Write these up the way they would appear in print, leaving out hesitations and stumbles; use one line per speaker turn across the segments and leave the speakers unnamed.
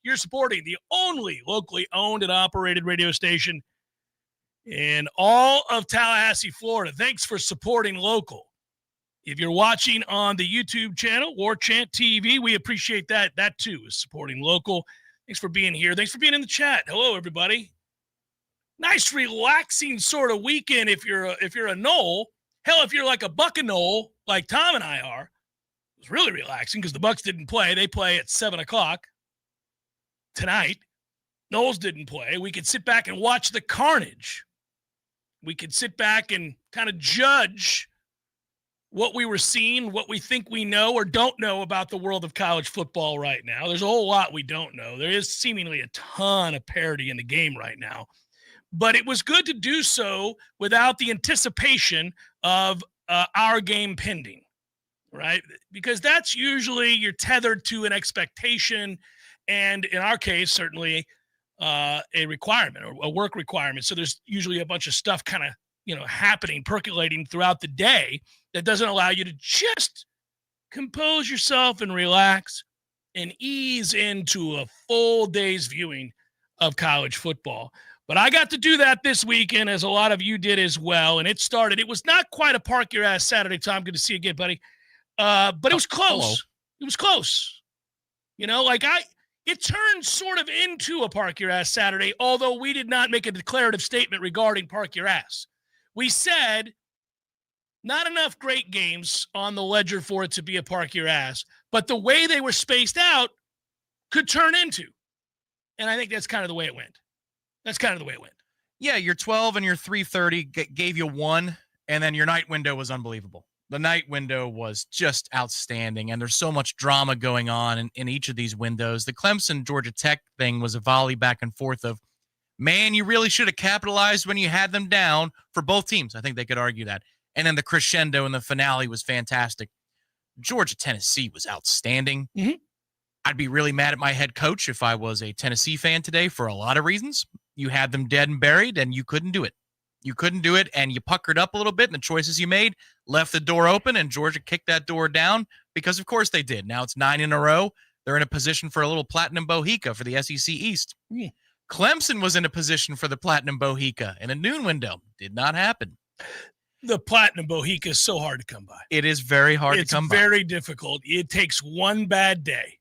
You're supporting the only locally owned and operated radio station in all of Tallahassee, Florida. Thanks for supporting local. If you're watching on the YouTube channel, Warchant TV, we appreciate that. That, too, is supporting local. Thanks for being here. Thanks for being in the chat. Hello, everybody. Nice, relaxing sort of weekend if you're a Nole. Hell, if you're like a Buck and Nole, like Tom and I are, it was really relaxing because the Bucks didn't play. They play at 7 o'clock tonight. Noles didn't play. We could sit back and watch the carnage. We could sit back and kind of judge what we were seeing, what we think we know or don't know about the world of college football right now. There's a whole lot we don't know. There is seemingly a ton of parity in the game right now. But it was good to do so without the anticipation of our game pending, right? Because that's usually you're tethered to an expectation and, in our case, certainly a requirement or a work requirement. So there's usually a bunch of stuff kind of, happening, percolating throughout the day that doesn't allow you to just compose yourself and relax and ease into a full day's viewing of college football. But I got to do that this weekend, as a lot of you did as well. And it was not quite a park your ass Saturday, Tom. Good to see you again, buddy. But it was close. Hello. It was close. It turned sort of into a park your ass Saturday, although we did not make a declarative statement regarding park your ass. We said not enough great games on the ledger for it to be a park your ass, but the way they were spaced out could turn into. And I think that's kind of the way it went. Yeah, your 12 and your 3:30 gave you one, and then your night window was unbelievable. The night window was just outstanding, and there's so much drama going on in each of these windows. The Clemson-Georgia Tech thing was a volley back and forth of, man, you really should have capitalized when you had them down for both teams. I think they could argue that. And then the crescendo in the finale was fantastic. Georgia-Tennessee was outstanding. Mm-hmm. I'd be really mad at my head coach if I was a Tennessee fan today for a lot of reasons. You had them dead and buried, and you couldn't do it. And you puckered up a little bit in the choices you made, left the door open, and Georgia kicked that door down because, of course, they did. Now it's 9 in a row. They're in a position for a little Platinum Bohica for the SEC East. Yeah. Clemson was in a position for the Platinum Bohica in a noon window. Did not happen. The Platinum Bohica is so hard to come by. It is very hard to come by. It's very difficult. It takes one bad day.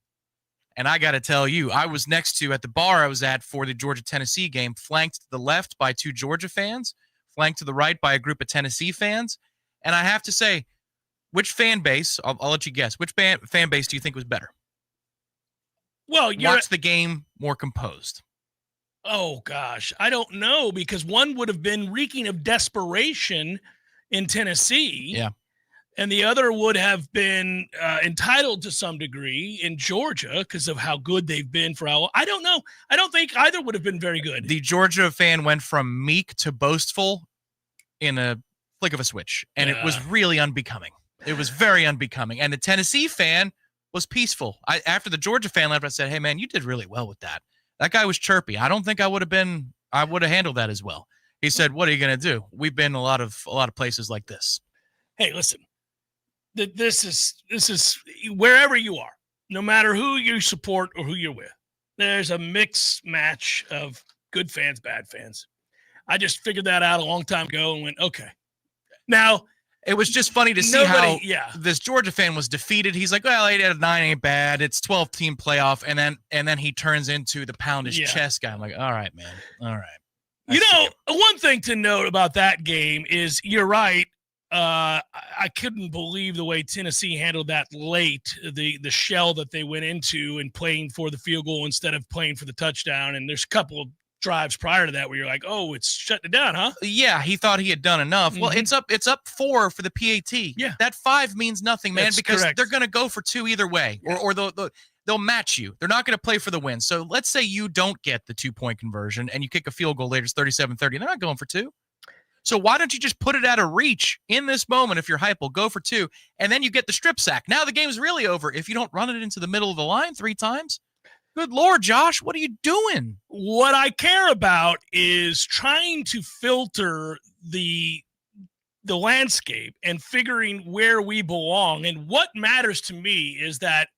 And I got to tell you, I was next to, at the bar I was at for the Georgia-Tennessee game, flanked to the left by 2 Georgia fans, flanked to the right by a group of Tennessee fans. And I have to say, which fan base, I'll let you guess, which fan base do you think was better? Well, watch the game more composed. Oh, gosh. I don't know, because one would have been reeking of desperation in Tennessee. Yeah. And the other would have been entitled to some degree in Georgia because of how good they've been for how long. I don't know. I don't think either would have been very good. The Georgia fan went from meek to boastful in a flick of a switch, and it was really unbecoming. It was very unbecoming. And the Tennessee fan was peaceful. After the Georgia fan left, I said, hey, man, you did really well with that. That guy was chirpy. I don't think I would have handled that as well. He said, what are you going to do? We've been a lot of places like this. Hey, listen. This is wherever you are, no matter who you support or who you're with, there's a mixed match of good fans, bad fans. I just figured that out a long time ago and went, okay. Now, it was just funny to see how this Georgia fan was defeated. He's like, well, 8 out of 9 ain't bad. It's 12-team playoff. And then he turns into the pound his chest guy. I'm like, all right, man. All right. One thing to note about that game is you're right. I couldn't believe the way Tennessee handled that late, the shell that they went into and playing for the field goal instead of playing for the touchdown. And there's a couple of drives prior to that where you're like, oh, it's shutting it down, huh? Yeah, he thought he had done enough. Mm-hmm. Well, it's up 4 for the PAT. Yeah. That 5 means nothing, man, because they're going to go for 2 either way, or they'll match you. They're not going to play for the win. So let's say you don't get the 2-point conversion and you kick a field goal later, it's 37-30. They're not going for 2. So why don't you just put it out of reach in this moment if you're hype? We'll go for 2, and then you get the strip sack. Now the game's really over if you don't run it into the middle of the line 3 times. Good Lord, Josh, what are you doing? What I care about is trying to filter the landscape and figuring where we belong. And what matters to me is that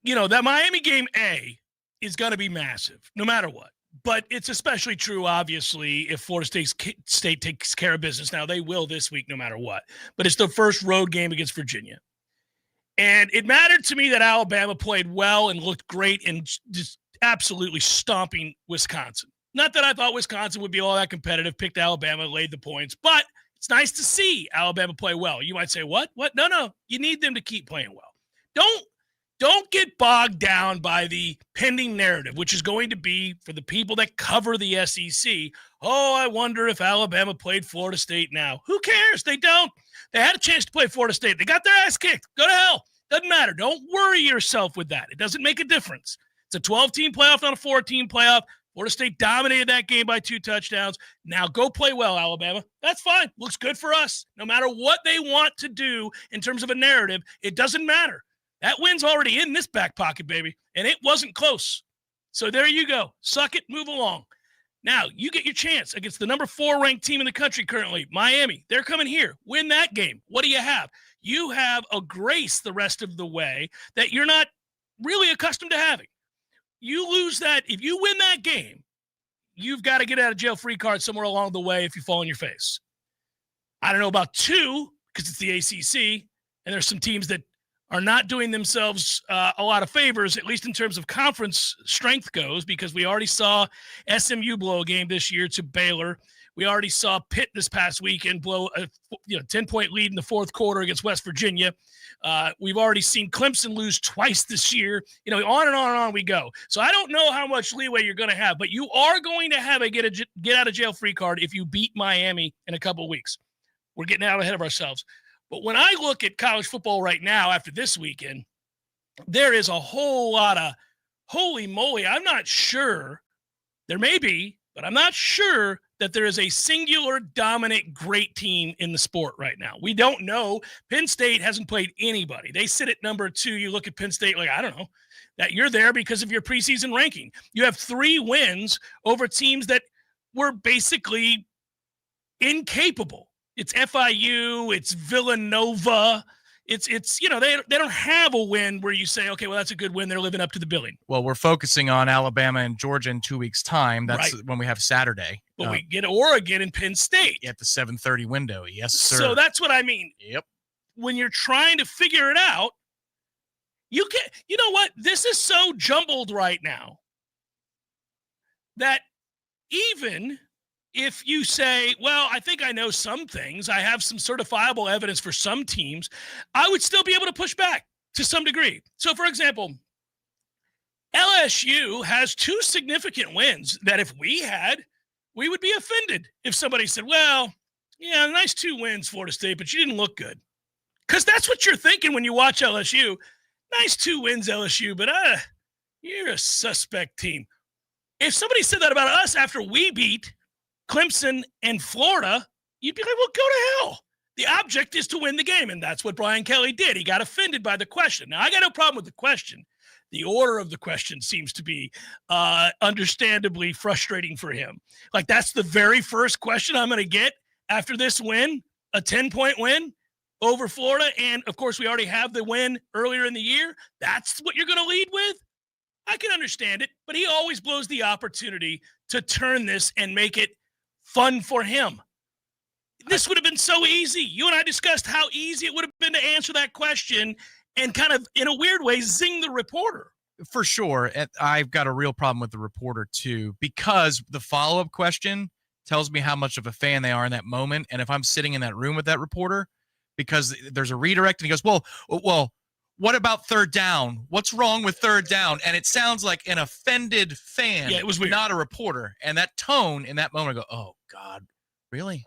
that Miami game A is going to be massive, no matter what. But it's especially true, obviously, if Florida State takes care of business. Now, they will this week no matter what. But it's the first road game against Virginia. And it mattered to me that Alabama played well and looked great and just absolutely stomping Wisconsin. Not that I thought Wisconsin would be all that competitive, picked Alabama, laid the points. But it's nice to see Alabama play well. You might say, what? No. You need them to keep playing well. Don't get bogged down by the pending narrative, which is going to be for the people that cover the SEC. Oh, I wonder if Alabama played Florida State now. Who cares? They don't. They had a chance to play Florida State. They got their ass kicked. Go to hell. Doesn't matter. Don't worry yourself with that. It doesn't make a difference. It's a 12-team playoff, not a 4-team playoff. Florida State dominated that game by 2 touchdowns. Now go play well, Alabama. That's fine. Looks good for us. No matter what they want to do in terms of a narrative, it doesn't matter. That win's already in this back pocket, baby, and it wasn't close. So there you go. Suck it, move along. Now, you get your chance against the number 4 ranked team in the country currently, Miami. They're coming here. Win that game. What do you have? You have a grace the rest of the way that you're not really accustomed to having. You lose that. If you win that game, you've got to get out of jail free card somewhere along the way if you fall on your face. I don't know about 2 because it's the ACC, and there's some teams that are not doing themselves a lot of favors, at least in terms of conference strength goes, because we already saw SMU blow a game this year to Baylor. We already saw Pitt this past weekend blow a 10-point lead in the fourth quarter against West Virginia. We've already seen Clemson lose twice this year. On and on and on we go. So I don't know how much leeway you're going to have, but you are going to have a get out of jail free card if you beat Miami in a couple of weeks. We're getting out ahead of ourselves. But when I look at college football right now after this weekend, there is a whole lot of holy moly. I'm not sure. There may be, but I'm not sure that there is a singular dominant great team in the sport right now. We don't know. Penn State hasn't played anybody. They sit at number 2. You look at Penn State like, I don't know, that you're there because of your preseason ranking. You have 3 wins over teams that were basically incapable. It's FIU, it's Villanova. It's they don't have a win where you say, okay, well, that's a good win. They're living up to the billing.
Well, we're focusing on Alabama and Georgia in 2 weeks' time. That's right. When we have Saturday.
But we get Oregon and Penn State.
At the 7:30 window. Yes, sir.
So that's what I mean.
Yep.
When you're trying to figure it out, you know what? This is so jumbled right now that even if you say, well, I think I know some things, I have some certifiable evidence for some teams, I would still be able to push back to some degree. So, for example, LSU has 2 significant wins that if we had, we would be offended if somebody said, well, yeah, nice 2 wins, Florida State, but you didn't look good. Because that's what you're thinking when you watch LSU. Nice 2 wins, LSU, but you're a suspect team. If somebody said that about us after we beat Clemson and Florida, you'd be like, well, go to hell. The object is to win the game, and that's what Brian Kelly did. He got offended by the question. Now, I got no problem with the question. The order of the question seems to be understandably frustrating for him. Like, that's the very first question I'm going to get after this win, a 10-point win over Florida, and, of course, we already have the win earlier in the year. That's what you're going to lead with? I can understand it, but he always blows the opportunity to turn this and make it fun for him. This would have been so easy. You and I discussed how easy it would have been to answer that question and kind of, in a weird way, zing the reporter.
For sure. I've got a real problem with the reporter, too, because the follow-up question tells me how much of a fan they are in that moment. And if I'm sitting in that room with that reporter, because there's a redirect and he goes, well, what about third down? What's wrong with third down? And it sounds like an offended fan.
Yeah, it was weird.
Not a reporter. And that tone in that moment, I go, oh, God, really?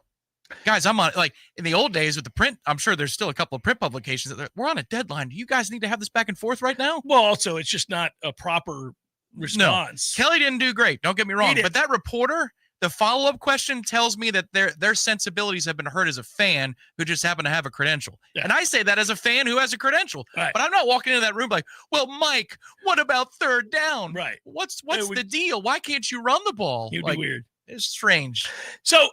Guys, I'm on, like, in the old days with the print, I'm sure there's still a couple of print publications that we're on a deadline. Do you guys need to have this back and forth right now?
Well, also, it's just not a proper response.
No. Kelly didn't do great. Don't get me wrong. But that reporter, the follow-up question tells me that their sensibilities have been hurt as a fan who just happen to have a credential. Yeah. And I say that as a fan who has a credential.
Right.
But I'm not walking into that room like, well, Mike, what about third down?
Right.
What's the deal? Why can't you run the ball?
It would be weird.
It's strange.
So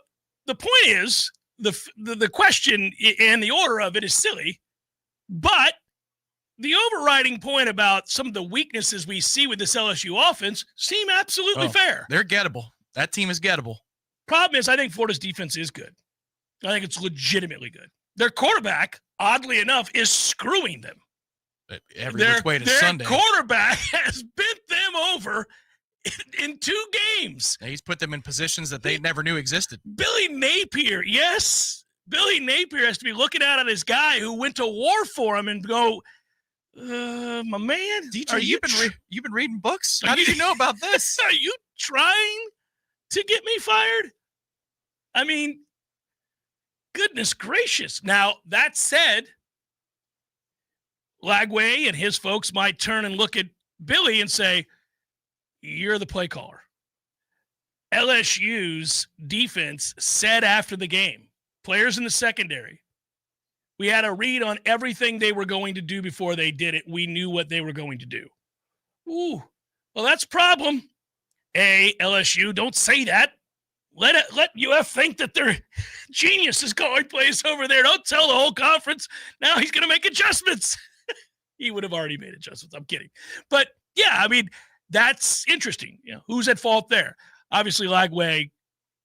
the point is, the question and the order of it is silly, but the overriding point about some of the weaknesses we see with this LSU offense seem absolutely fair.
They're gettable. That team is gettable.
Problem is, I think Florida's defense is good. I think it's legitimately good. Their quarterback, oddly enough, is screwing them.
Every which way to Sunday.
Their quarterback has bent them over in 2 games.
He's put them in positions that they never knew existed.
Billy Napier, yes. Billy Napier has to be looking out at this guy who went to war for him and go, my man,
DJ, you've been reading books? How did you know about this?
Are you trying to get me fired? I mean, goodness gracious. Now, that said, Lagway and his folks might turn and look at Billy and say, you're the play caller. LSU's defense said after the game, players in the secondary, we had a read on everything they were going to do before they did it. We knew what they were going to do. Ooh, well, that's a problem. LSU, don't say that. Let UF think that they're geniuses calling plays over there. Don't tell the whole conference. Now he's going to make adjustments. He would have already made adjustments. I'm kidding. But, yeah, I mean, that's interesting. You know, who's at fault there? Obviously, Lagway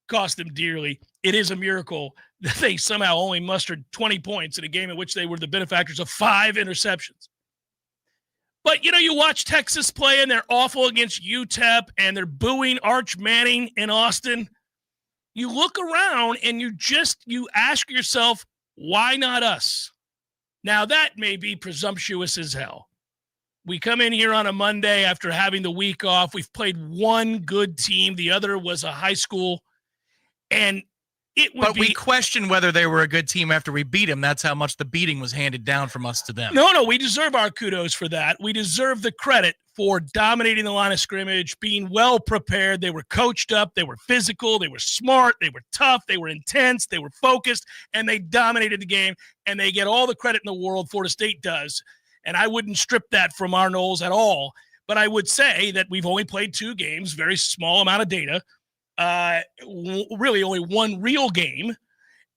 cost them dearly. It is a miracle that they somehow only mustered 20 points in a game in which they were the benefactors of 5 interceptions. But, you know, you watch Texas play, and they're awful against UTEP, and they're booing Arch Manning in Austin. You look around, and you ask yourself, why not us? Now, that may be presumptuous as hell. We come in here on a Monday after having the week off. We've played one good team. The other was a high school. And we question whether they were a good team after we beat them. That's how much the beating was handed down from us to them. No, we deserve our kudos for that. We deserve the credit for dominating the line of scrimmage, being well prepared. They were coached up. They were physical. They were smart. They were tough. They were intense. They were focused, and they dominated the game, and they get all the credit in the world. Florida State does, and I wouldn't strip that from our Noles at all, but I would say that we've only played 2 games, very small amount of data, really only one real game.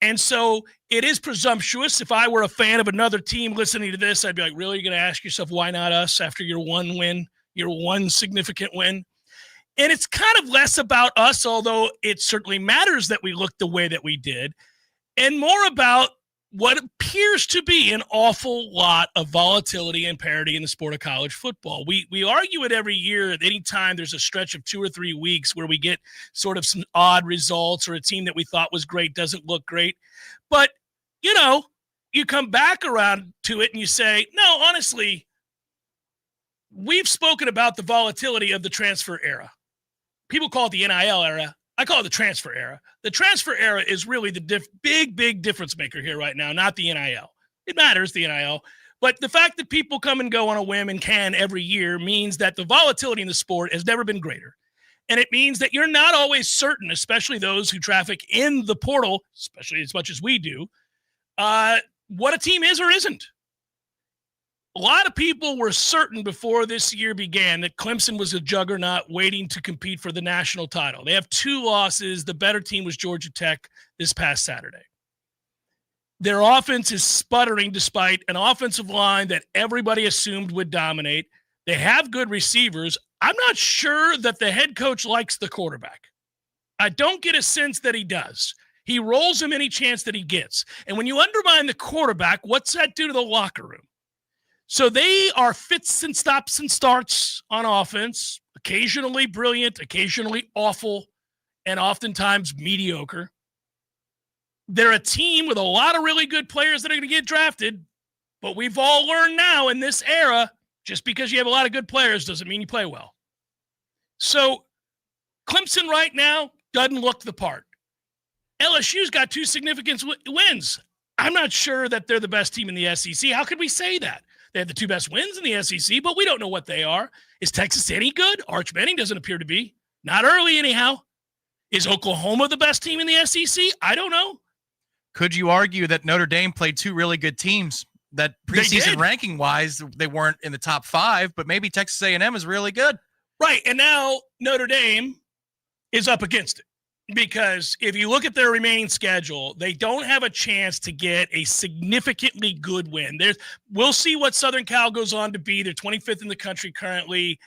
And so it is presumptuous. If I were a fan of another team listening to this, I'd be like, really? You're going to ask yourself, why not us after your one win, your one significant win? And it's kind of less about us, although it certainly matters that we looked the way that we did, and more about what appears to be an awful lot of volatility and parity in the sport of college football. We argue it every year at any time there's a stretch of 2 or 3 weeks where we get sort of some odd results or a team that we thought was great doesn't look great. But, you know, you come back around to it and you say, no, honestly, we've spoken about the volatility of the transfer era. People call it the NIL era. I call it the transfer era. The transfer era is really the big difference maker here right now, not the NIL. It matters, the NIL. But the fact that people come and go on a whim and can every year means that the volatility in the sport has never been greater. And it means that you're not always certain, especially those who traffic in the portal, especially as much as we do, what a team is or isn't. A lot of people were certain before this year began that Clemson was a juggernaut waiting to compete for the national title. They have 2 losses. The better team was Georgia Tech this past Saturday. Their offense is sputtering despite an offensive line that everybody assumed would dominate. They have good receivers. I'm not sure that the head coach likes the quarterback. I don't get a sense that he does. He rolls him any chance that he gets. And when you undermine the quarterback, what's that do to the locker room? So they are fits and stops and starts on offense, occasionally brilliant, occasionally awful, and oftentimes mediocre. They're a team with a lot of really good players that are going to get drafted, but we've all learned now in this era, just because you have a lot of good players doesn't mean you play well. So Clemson right now doesn't look the part. LSU's got 2 significant wins. I'm not sure that they're the best team in the SEC. How could we say that? They have the 2 best wins in the SEC, but we don't know what they are. Is Texas any good? Arch Manning doesn't appear to be. Not early, anyhow. Is Oklahoma the best team in the SEC? I don't know.
Could you argue that Notre Dame played 2 really good teams that preseason ranking-wise, they weren't in the top 5, but maybe Texas A&M is really good?
Right, and now Notre Dame is up against it. Because if you look at their remaining schedule, they don't have a chance to get a significantly good win. We'll see what Southern Cal goes on to be. They're 25th in the country currently.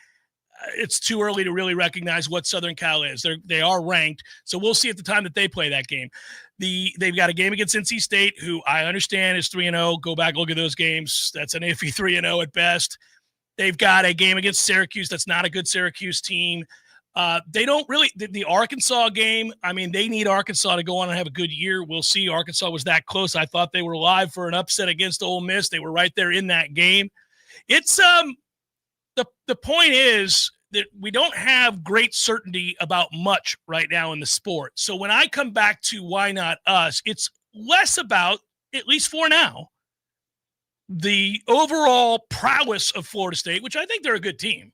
It's too early to really recognize what Southern Cal is. They are ranked, so we'll see at the time that they play that game. They've got a game against NC State, who I understand is 3-0. Go back, look at those games. That's an iffy 3-0 at best. They've got a game against Syracuse. That's not a good Syracuse team. They don't really – the Arkansas game, I mean, they need Arkansas to go on and have a good year. We'll see. Arkansas was that close. I thought they were live for an upset against Ole Miss. They were right there in that game. It's the point is that we don't have great certainty about much right now in the sport. So when I come back to why not us, it's less about, at least for now, the overall prowess of Florida State, which I think they're a good team,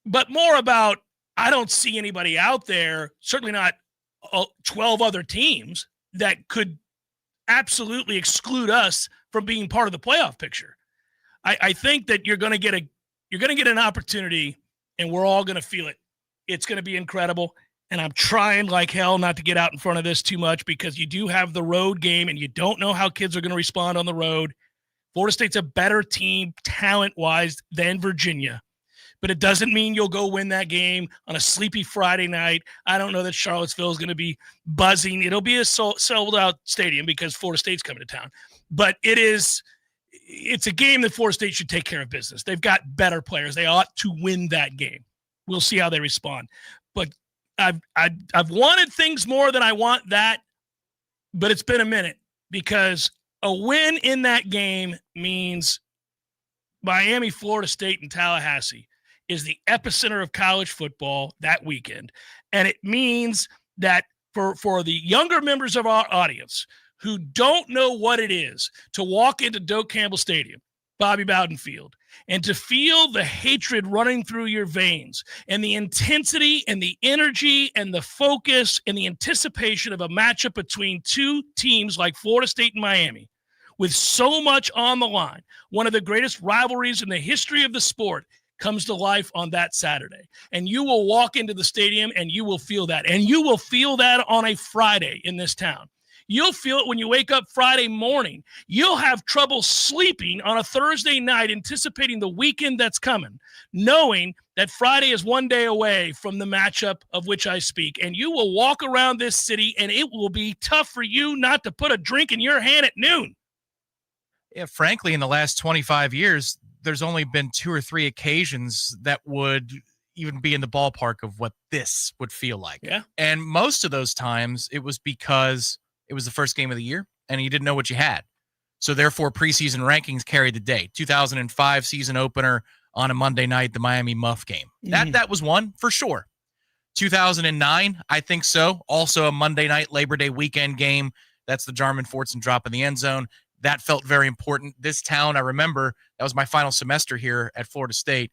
but more about I don't see anybody out there, certainly not 12 other teams, that could absolutely exclude us from being part of the playoff picture. I think that you're going to get an opportunity, and we're all going to feel it. It's going to be incredible, and I'm trying like hell not to get out in front of this too much because you do have the road game, and you don't know how kids are going to respond on the road. Florida State's a better team talent-wise than Virginia, but it doesn't mean you'll go win that game on a sleepy Friday night. I don't know that Charlottesville is going to be buzzing. It'll be a sold-out stadium because Florida State's coming to town, but it's a game that Florida State should take care of business. They've got better players. They ought to win that game. We'll see how they respond. But I've wanted things more than I want that, but it's been a minute because a win in that game means Miami, Florida State, and Tallahassee is the epicenter of college football that weekend. And it means that for the younger members of our audience who don't know what it is to walk into Doak Campbell Stadium, Bobby Bowden Field, and to feel the hatred running through your veins and the intensity and the energy and the focus and the anticipation of a matchup between two teams like Florida State and Miami with so much on the line, one of the greatest rivalries in the history of the sport comes to life on that Saturday. And you will walk into the stadium and you will feel that. And you will feel that on a Friday in this town. You'll feel it when you wake up Friday morning. You'll have trouble sleeping on a Thursday night, anticipating the weekend that's coming, knowing that Friday is one day away from the matchup of which I speak. And you will walk around this city, and it will be tough for you not to put a drink in your hand at noon.
Yeah, frankly, in the last 25 years, there's only been 2 or 3 occasions that would even be in the ballpark of what this would feel like.
Yeah.
And most of those times, it was because it was the first game of the year, and you didn't know what you had. So, therefore, preseason rankings carried the day. 2005 season opener on a Monday night, the Miami Muff game. That was one, for sure. 2009, I think so. Also a Monday night Labor Day weekend game. That's the Jarman Fortson drop in the end zone. That felt very important. This town, I remember, that was my final semester here at Florida State.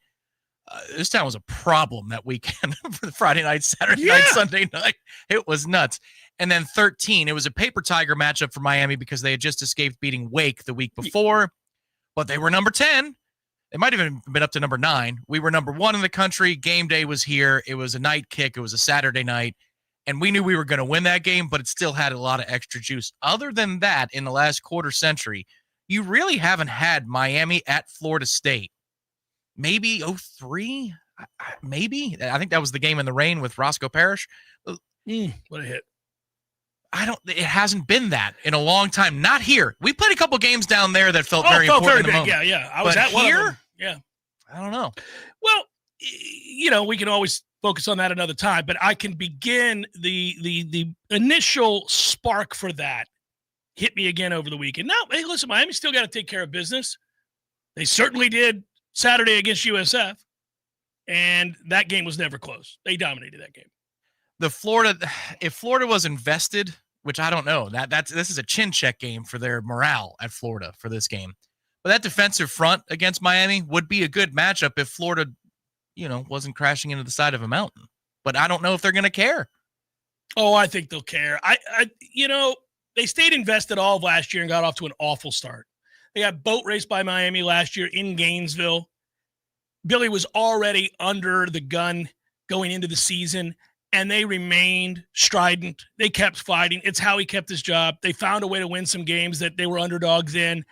This town was a problem that weekend for the Friday night, Saturday night, Sunday night. It was nuts. And then 13, it was a paper tiger matchup for Miami because they had just escaped beating Wake the week before, but they were number 10. It might have even been up to number 9. We were number 1 in the country. Game day was here. It was a night kick. It was a Saturday night. And we knew we were going to win that game, but it still had a lot of extra juice. Other than that, in the last quarter century, you really haven't had Miami at Florida State. Maybe 03? Maybe. I think that was the game in the rain with Roscoe Parrish.
What a hit.
It hasn't been that in a long time. Not here. We played a couple games down there that felt very important.
Very big. Yeah. I was at one of them. Yeah.
I don't know.
Well, we can always focus on that another time, but I can begin the initial spark for that hit me again over the weekend. Now, hey, listen, Miami still got to take care of business. They certainly did Saturday against USF, and that game was never close. They dominated that game.
If Florida was invested, which I don't know, this is a chin check game for their morale at Florida for this game. But that defensive front against Miami would be a good matchup if Florida, wasn't crashing into the side of a mountain. But I don't know if they're going to care.
Oh, I think they'll care. They stayed invested all of last year and got off to an awful start. They got boat raced by Miami last year in Gainesville. Billy was already under the gun going into the season, and they remained strident. They kept fighting. It's how he kept his job. They found a way to win some games that they were underdogs in.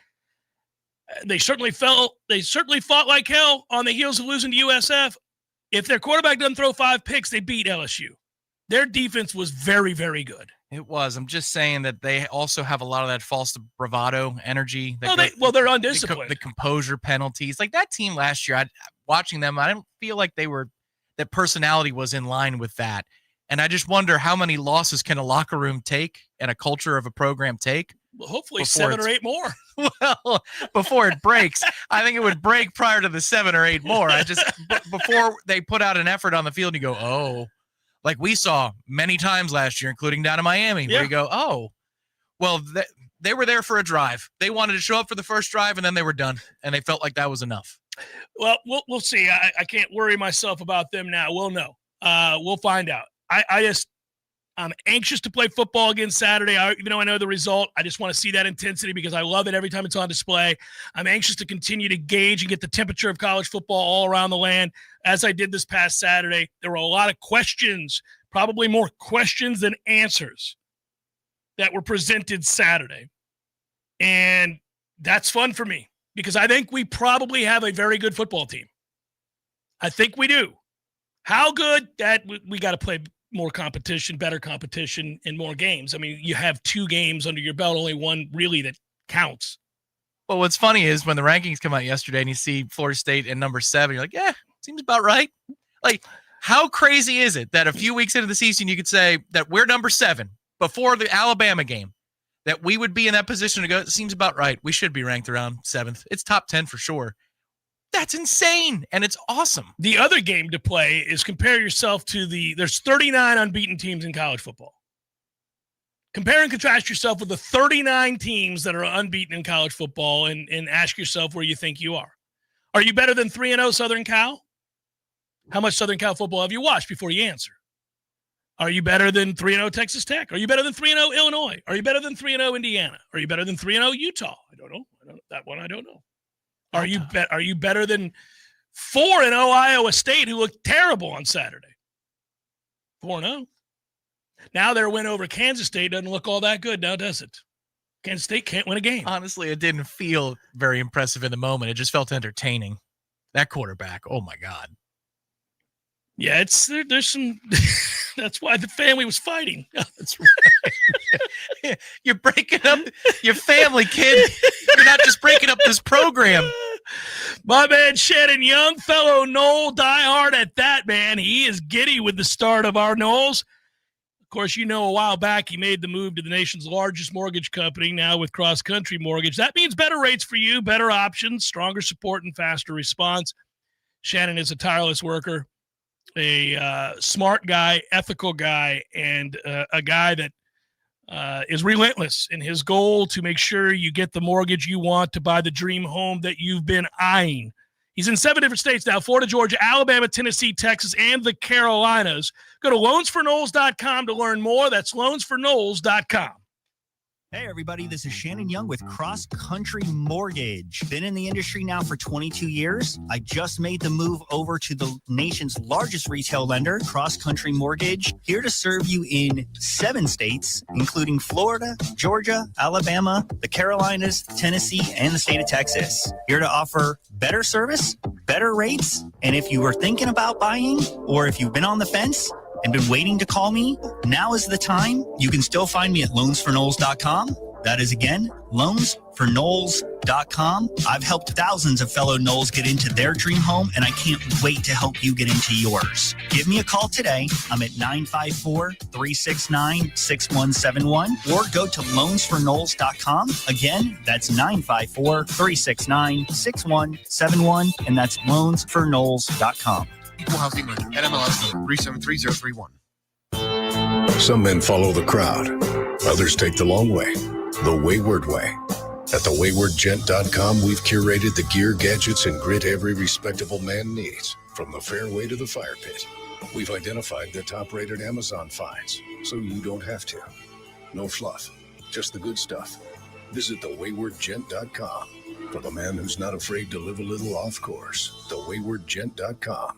They certainly fought like hell on the heels of losing to USF. If their quarterback doesn't throw 5 picks, they beat LSU. Their defense was very, very good.
It was. I'm just saying that they also have a lot of that false bravado energy.
They're undisciplined.
The composure penalties. Like that team last year, watching them, I didn't feel like that personality was in line with that. And I just wonder how many losses can a locker room take and a culture of a program take?
Well, hopefully 7 or 8 more.
Well, before it breaks, I think it would break prior to the 7 or 8 more. Before they put out an effort on the field, you go, oh. Like we saw many times last year, including down in Miami, where you go, oh, well, they were there for a drive. They wanted to show up for the first drive, and then they were done, and they felt like that was enough.
Well, we'll see. I can't worry myself about them now. We'll know. We'll find out. I'm anxious to play football again Saturday. Even though I know the result, I just want to see that intensity because I love it every time it's on display. I'm anxious to continue to gauge and get the temperature of college football all around the land as I did this past Saturday. There were a lot of questions, probably more questions than answers that were presented Saturday. And that's fun for me because I think we probably have a very good football team. I think we do. How good? That we got to play more competition, better competition, and more games. I mean, you have 2 games under your belt, only one really that counts.
Well, what's funny is when the rankings come out yesterday and you see Florida State at number 7, you're like, yeah, seems about right. Like, how crazy is it that a few weeks into the season you could say that we're number 7 before the Alabama game, that we would be in that position to go, it seems about right. We should be ranked around 7th. It's top 10 for sure. That's insane, and it's awesome.
The other game to play is compare yourself to there's 39 unbeaten teams in college football. Compare and contrast yourself with the 39 teams that are unbeaten in college football and ask yourself where you think you are. Are you better than 3-0 Southern Cal? How much Southern Cal football have you watched before you answer? Are you better than 3-0 Texas Tech? Are you better than 3-0 Illinois? Are you better than 3-0 Indiana? Are you better than 3-0 Utah? I don't know. That one I don't know. Are you better than 4-0 Iowa State, who looked terrible on Saturday? 4-0. Now their win over Kansas State doesn't look all that good now, does it? Kansas State can't win a game.
Honestly, it didn't feel very impressive in the moment. It just felt entertaining. That quarterback, oh my God.
Yeah, there's some – that's why the family was fighting.
That's right. You're breaking up your family, kid. You're not just breaking up this program.
My man Shannon Young, fellow Nole diehard at that, man. He is giddy with the start of our Noles. Of course, you know a while back he made the move to the nation's largest mortgage company, now with Cross Country Mortgage. That means better rates for you, better options, stronger support, and faster response. Shannon is a tireless worker, a smart guy, ethical guy, and a guy that is relentless in his goal to make sure you get the mortgage you want to buy the dream home that you've been eyeing. He's in 7 different states now: Florida, Georgia, Alabama, Tennessee, Texas, and the Carolinas. Go to loansfornoles.com to learn more. That's loansfornoles.com.
Hey everybody, this is Shannon Young with Cross Country Mortgage. Been in the industry now for 22 years. I just made the move over to the nation's largest retail lender, Cross Country Mortgage, here to serve you in 7 states, including Florida, Georgia, Alabama, the Carolinas, Tennessee, and the state of Texas. Here to offer better service, better rates, and if you were thinking about buying or if you've been on the fence and been waiting to call me, now is the time. You can still find me at loansfornoles.com. That is, again, loansfornoles.com. I've helped thousands of fellow Noles get into their dream home, and I can't wait to help you get into yours. Give me a call today. I'm at 954-369-6171, or go to loansfornoles.com. Again, that's 954-369-6171, and that's loansfornoles.com.
Equal housing lender. NMLS number 373031.
Some men follow the crowd. Others take the long way, the wayward way. At thewaywardgent.com, we've curated the gear, gadgets, and grit every respectable man needs, from the fairway to the fire pit. We've identified the top-rated Amazon finds, so you don't have to. No fluff, just the good stuff. Visit thewaywardgent.com for the man who's not afraid to live a little off course. Thewaywardgent.com.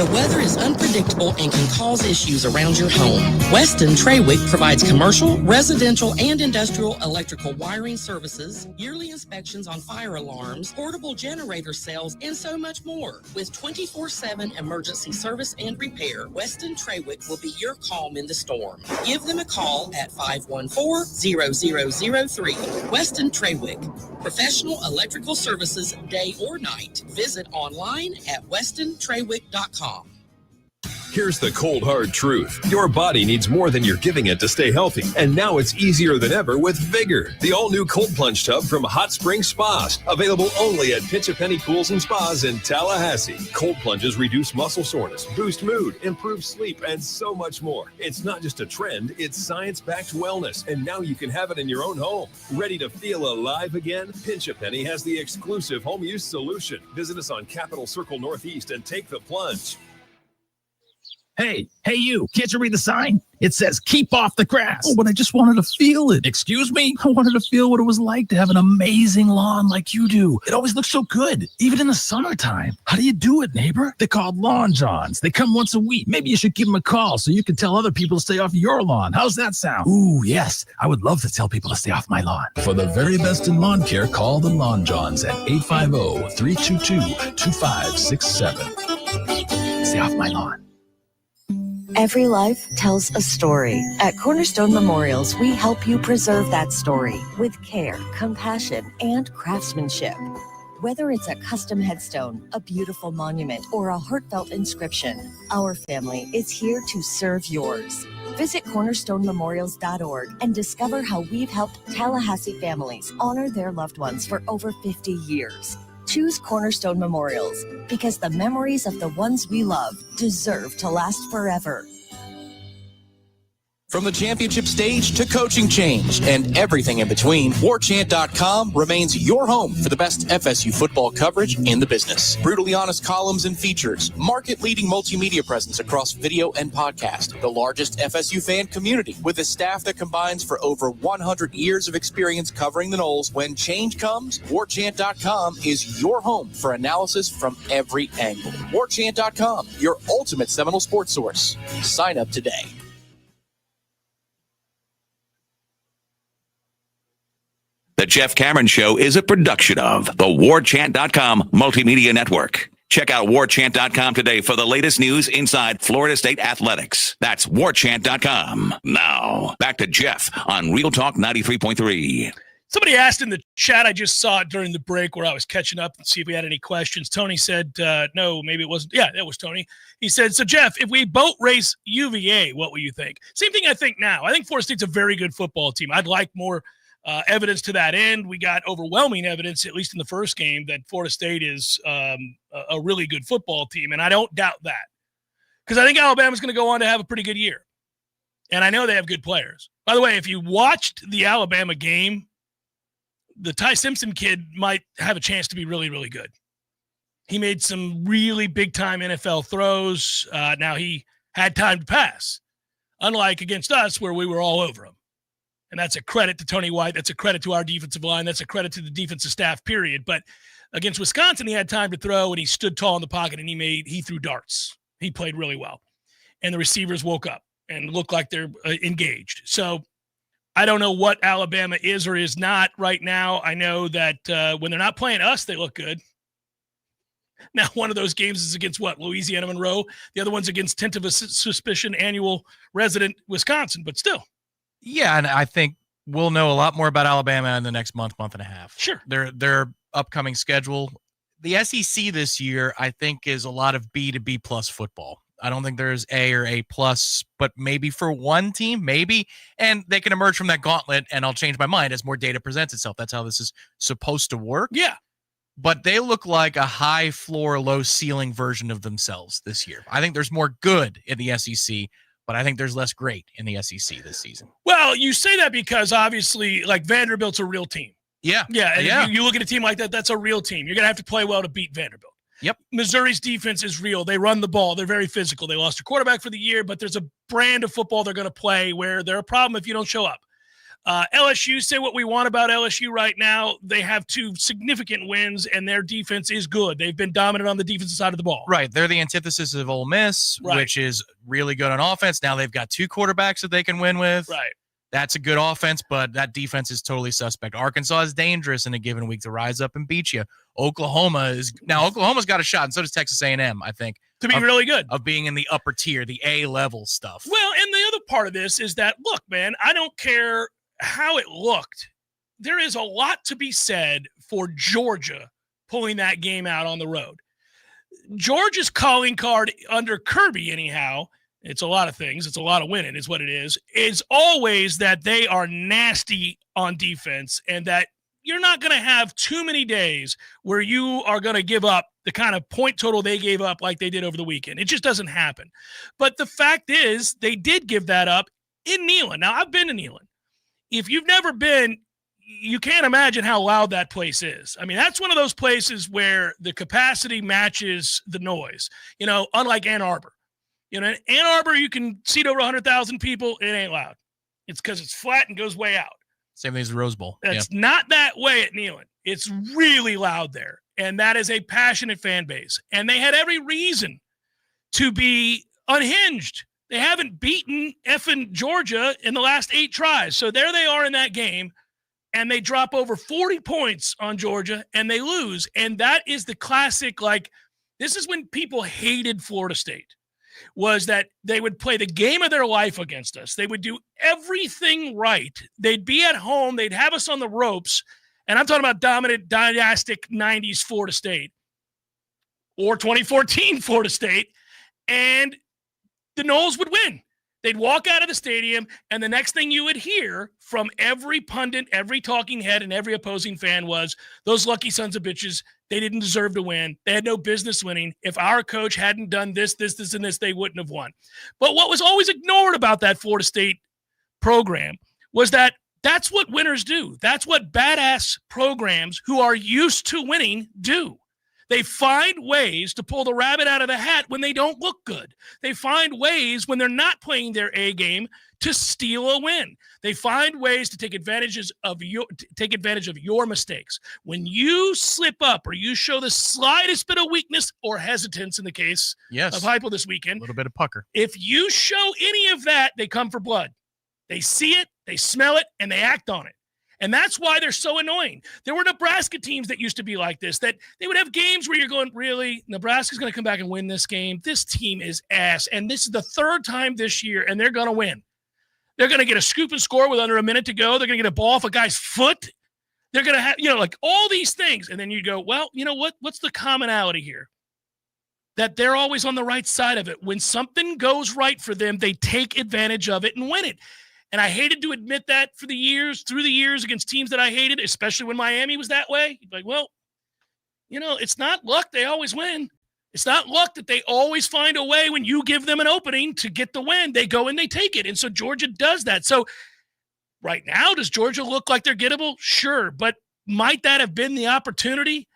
The weather is unpredictable and can cause issues around your home. Weston Trawick provides commercial, residential, and industrial electrical wiring services, yearly inspections on fire alarms, portable generator sales, and so much more. With 24/7 emergency service and repair, Weston Trawick will be your calm in the storm. Give them a call at 514-0003. Weston Trawick, professional electrical services day or night. Visit online at westontrawick.com.
Here's the cold, hard truth. Your body needs more than you're giving it to stay healthy. And now it's easier than ever with Vigor, the all-new cold plunge tub from Hot Spring Spas. Available only at Pinch a Penny Pools and Spas in Tallahassee. Cold plunges reduce muscle soreness, boost mood, improve sleep, and so much more. It's not just a trend, it's science-backed wellness. And now you can have it in your own home. Ready to feel alive again? Pinch a Penny has the exclusive home use solution. Visit us on Capitol Circle Northeast and take the plunge.
Hey, you, can't you read the sign? It says, keep off the grass. Oh, but I just wanted to feel it. Excuse me? I wanted to feel what it was like to have an amazing lawn like you do. It always looks so good, even in the summertime. How do you do it, neighbor? They're called Lawn Johns. They come once a week. Maybe you should give them a call so you can tell other people to stay off your lawn. How's that sound? Ooh, yes. I would love to tell people to stay off my lawn. For the very best in lawn care, call the Lawn Johns at 850-322-2567. Stay off my lawn.
Every life tells a story. At Cornerstone Memorials, we help you preserve that story with care, compassion, and craftsmanship. Whether it's a custom headstone, a beautiful monument, or a heartfelt inscription, our family is here to serve yours. Visit cornerstonememorials.org and discover how we've helped Tallahassee families honor their loved ones for over 50 years. Choose Cornerstone Memorials because the memories of the ones we love deserve to last forever.
From the championship stage to coaching change and everything in between, Warchant.com remains your home for the best FSU football coverage in the business. Brutally honest columns and features, market-leading multimedia presence across video and podcast, the largest FSU fan community with a staff that combines for over 100 years of experience covering the Noles. When change comes, Warchant.com is your home for analysis from every angle. Warchant.com, your ultimate Seminole sports source. Sign up today.
The Jeff Cameron Show is a production of the Warchant.com Multimedia Network. Check out Warchant.com today for the latest news inside Florida State athletics. That's Warchant.com. Now, back to Jeff on Real Talk 93.3.
Somebody asked in the chat, I just saw it during the break where I was catching up and see if we had any questions. Tony said, no, maybe it wasn't. Yeah, that was Tony. He said, so Jeff, if we boat race UVA, what will you think? Same thing I think now. I think Florida State's a very good football team. I'd like more evidence to that end. We got overwhelming evidence, at least in the first game, that Florida State is a really good football team, and I don't doubt that because I think Alabama's going to go on to have a pretty good year, and I know they have good players. By the way, if you watched the Alabama game, the Ty Simpson kid might have a chance to be really, really good. He made some really big-time NFL throws. Now he had time to pass, unlike against us where we were all over him. And that's a credit to Tony White. That's a credit to our defensive line. That's a credit to the defensive staff, period. But against Wisconsin, he had time to throw, and he stood tall in the pocket, and he threw darts. He played really well. And the receivers woke up and looked like they're engaged. So I don't know what Alabama is or is not right now. I know that when they're not playing us, they look good. Now, one of those games is against what? Louisiana Monroe. The other one's against tint of a suspicion annual resident Wisconsin, but still.
Yeah, and I think we'll know a lot more about Alabama in the next month and a half.
Sure.
Their upcoming schedule. The SEC this year, I think, is a lot of B to B plus football. I don't think there's A or A plus, but maybe for one team, maybe. And they can emerge from that gauntlet, and I'll change my mind as more data presents itself. That's how this is supposed to work.
Yeah.
But they look like a high floor, low ceiling version of themselves this year. I think there's more good in the SEC, but I think there's less great in the SEC this season.
Well, you say that because obviously, like, Vanderbilt's a real team.
Yeah.
Yeah. And if you look at a team like that, that's a real team. You're going to have to play well to beat Vanderbilt.
Yep.
Missouri's defense is real. They run the ball. They're very physical. They lost a quarterback for the year, but there's a brand of football they're going to play where they're a problem if you don't show up. LSU, say what we want about LSU right now. They have 2 significant wins, and their defense is good. They've been dominant on the defensive side of the ball.
Right. They're the antithesis of Ole Miss,
Right.
which is really good on offense. Now they've got 2 quarterbacks that they can win with.
Right.
That's a good offense, but that defense is totally suspect. Arkansas is dangerous in a given week to rise up and beat you. Oklahoma's got a shot, and so does Texas A&M, I think.
To be really good.
Of being in the upper tier, the A-level stuff.
Well, and the other part of this is that, look, man, I don't care how it looked. There is a lot to be said for Georgia pulling that game out on the road. Georgia's calling card under Kirby, anyhow, it's a lot of things. It's a lot of winning is what it is always that they are nasty on defense and that you're not going to have too many days where you are going to give up the kind of point total they gave up like they did over the weekend. It just doesn't happen. But the fact is they did give that up in Neyland. Now, I've been to Neyland. If you've never been, you can't imagine how loud that place is. I mean, that's one of those places where the capacity matches the noise, unlike Ann Arbor. In Ann Arbor, you can seat over 100,000 people. It ain't loud. It's because it's flat and goes way out.
Same thing as the Rose Bowl.
That's not that way at Neyland. It's really loud there. And that is a passionate fan base. And they had every reason to be unhinged. They haven't beaten effing Georgia in the last 8 tries. So there they are in that game. And they drop over 40 points on Georgia and they lose. And that is the classic, this is when people hated Florida State. Was that they would play the game of their life against us. They would do everything right. They'd be at home. They'd have us on the ropes. And I'm talking about dominant, dynastic 90s Florida State or 2014 Florida State. And the Noles would win. They'd walk out of the stadium, and the next thing you would hear from every pundit, every talking head, and every opposing fan was, those lucky sons of bitches, they didn't deserve to win. They had no business winning. If our coach hadn't done this, and this, they wouldn't have won. But what was always ignored about that Florida State program was that that's what winners do. That's what badass programs who are used to winning do. They find ways to pull the rabbit out of the hat when they don't look good. They find ways when they're not playing their A game to steal a win. They find ways to take advantage of your mistakes. When you slip up or you show the slightest bit of weakness or hesitance in the case of Heupel this weekend,
a little bit of pucker.
If you show any of that, they come for blood. They see it, they smell it, and they act on it. And that's why they're so annoying. There were Nebraska teams that used to be like this, that they would have games where you're going, really? Nebraska's going to come back and win this game? This team is ass. And this is the 3rd time this year, and they're going to win. They're going to get a scoop and score with under a minute to go. They're going to get a ball off a guy's foot. They're going to have, all these things. And then you go, well, you know what? What's the commonality here? That they're always on the right side of it. When something goes right for them, they take advantage of it and win it. And I hated to admit that through the years against teams that I hated, especially when Miami was that way. You'd be like, well, it's not luck. They always win. It's not luck that they always find a way when you give them an opening to get the win. They go and they take it. And so Georgia does that. So right now, does Georgia look like they're gettable? Sure. But might that have been the opportunity?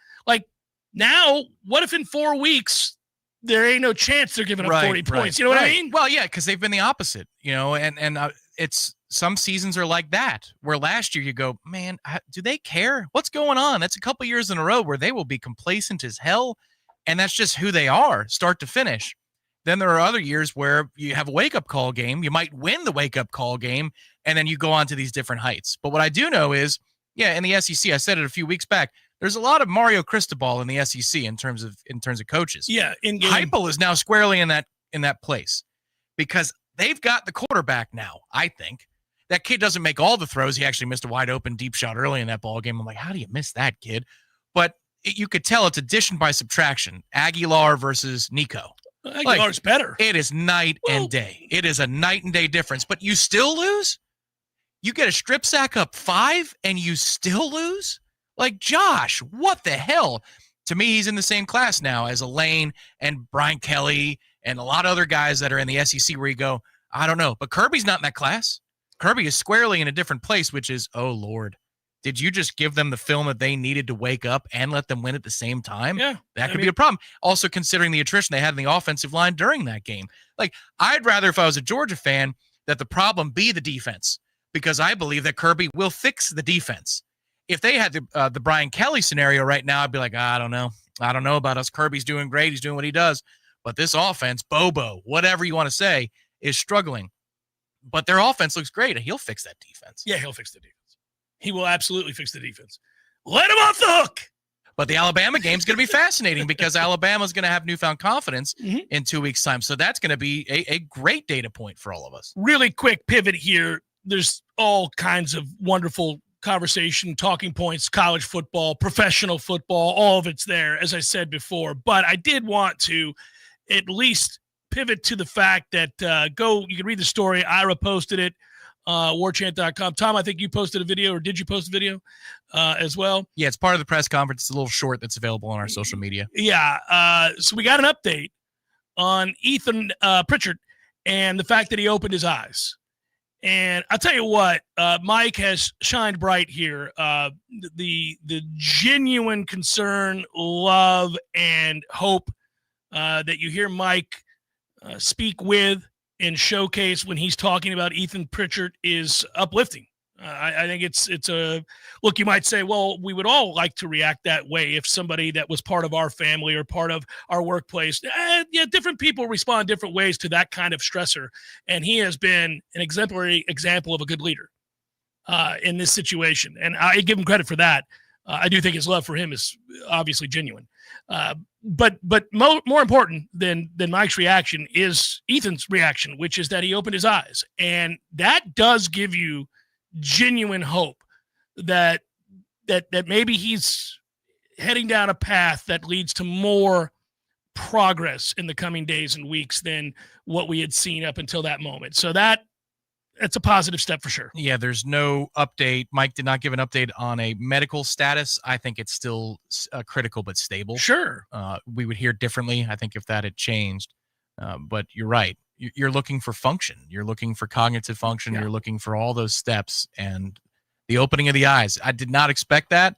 Now, what if in 4 weeks, there ain't no chance they're giving up 40 points? You know what I mean?
Well, yeah, because they've been the opposite, and it's some seasons are like that, where last year you go, man, do they care? What's going on? That's a couple years in a row where they will be complacent as hell, and that's just who they are, start to finish. Then there are other years where you have a wake-up call game. You might win the wake-up call game, and then you go on to these different heights. But what I do know is, in the SEC, I said it a few weeks back, there's a lot of Mario Cristobal in the SEC in terms of coaches.
Yeah, in-game.
Heupel is now squarely in that place because they've got the quarterback now, I think. That kid doesn't make all the throws. He actually missed a wide open deep shot early in that ball game. I'm like, how do you miss that, kid? But you could tell it's addition by subtraction. Aguilar versus Nico.
Aguilar's better.
It is night and day. It is a night and day difference. But you still lose? You get a strip sack up 5 and you still lose? Josh, what the hell? To me, he's in the same class now as Elaine and Brian Kelly and a lot of other guys that are in the SEC where you go, I don't know. But Kirby's not in that class. Kirby is squarely in a different place, which is, oh, Lord, did you just give them the film that they needed to wake up and let them win at the same time?
Yeah.
That could be a problem. Also, considering the attrition they had in the offensive line during that game. I'd rather, if I was a Georgia fan, that the problem be the defense. because I believe that Kirby will fix the defense. If they had the Brian Kelly scenario right now, I'd be like, I don't know. I don't know about us. Kirby's doing great. He's doing what he does. But this offense, Bobo, whatever you want to say, is struggling. But their offense looks great, and he'll fix that defense.
Yeah, he'll fix the defense. He will absolutely fix the defense. Let him off the hook.
But the Alabama game's going to be fascinating because Alabama's going to have newfound confidence in 2 weeks' time. So that's going to be a great data point for all of us.
Really quick pivot here. There's all kinds of wonderful conversation, talking points, college football, professional football, all of it's there, as I said before. But I did want to at least pivot to the fact that you can read the story. Ira posted it. Warchant.com. Tom, I think you posted a video, or did you post a video as well?
Yeah, it's part of the press conference. It's a little short that's available on our social media.
Yeah. So we got an update on Ethan Pritchard and the fact that he opened his eyes. And I'll tell you what, Mike has shined bright here. The genuine concern, love, and hope that you hear Mike speak with and showcase when he's talking about Ethan Pritchard is uplifting. I think it's a look. You might say, well, we would all like to react that way if somebody that was part of our family or part of our workplace. Yeah, different people respond different ways to that kind of stressor, and he has been an exemplary example of a good leader in this situation, and I give him credit for that. I do think his love for him is obviously genuine. But more important than Mike's reaction is Ethan's reaction, which is that he opened his eyes. And that does give you genuine hope that maybe he's heading down a path that leads to more progress in the coming days and weeks than what we had seen up until that moment. So that's a positive step for sure.
Yeah, there's no update. Mike did not give an update on a medical status. I think it's still critical but stable.
Sure.
We would hear differently, I think, if that had changed. But you're right. You're looking for function. You're looking for cognitive function. Yeah. You're looking for all those steps. And the opening of the eyes, I did not expect that.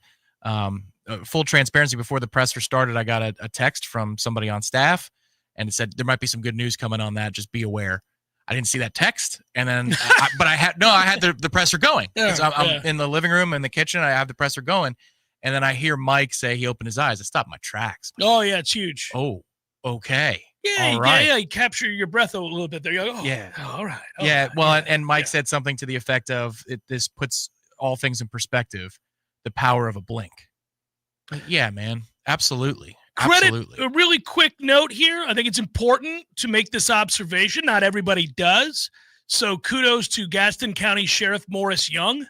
Full transparency, before the presser started, I got a text from somebody on staff, and it said, there might be some good news coming on that. Just be aware. I didn't see that text, and then, I had the presser going. I'm in the living room, in the kitchen. I have the presser going, and then I hear Mike say he opened his eyes. I stopped my tracks.
Oh yeah, it's huge.
Oh, okay.
Yeah,
all right.
Yeah. You capture your breath a little bit there. You're like,
yeah.
All right.
Yeah. Well, and Mike said something to the effect of, this puts all things in perspective, the power of a blink. Yeah, man. Absolutely. Absolutely.
A really quick note here. I think it's important to make this observation. Not everybody does. So kudos to Gaston County Sheriff Morris Young,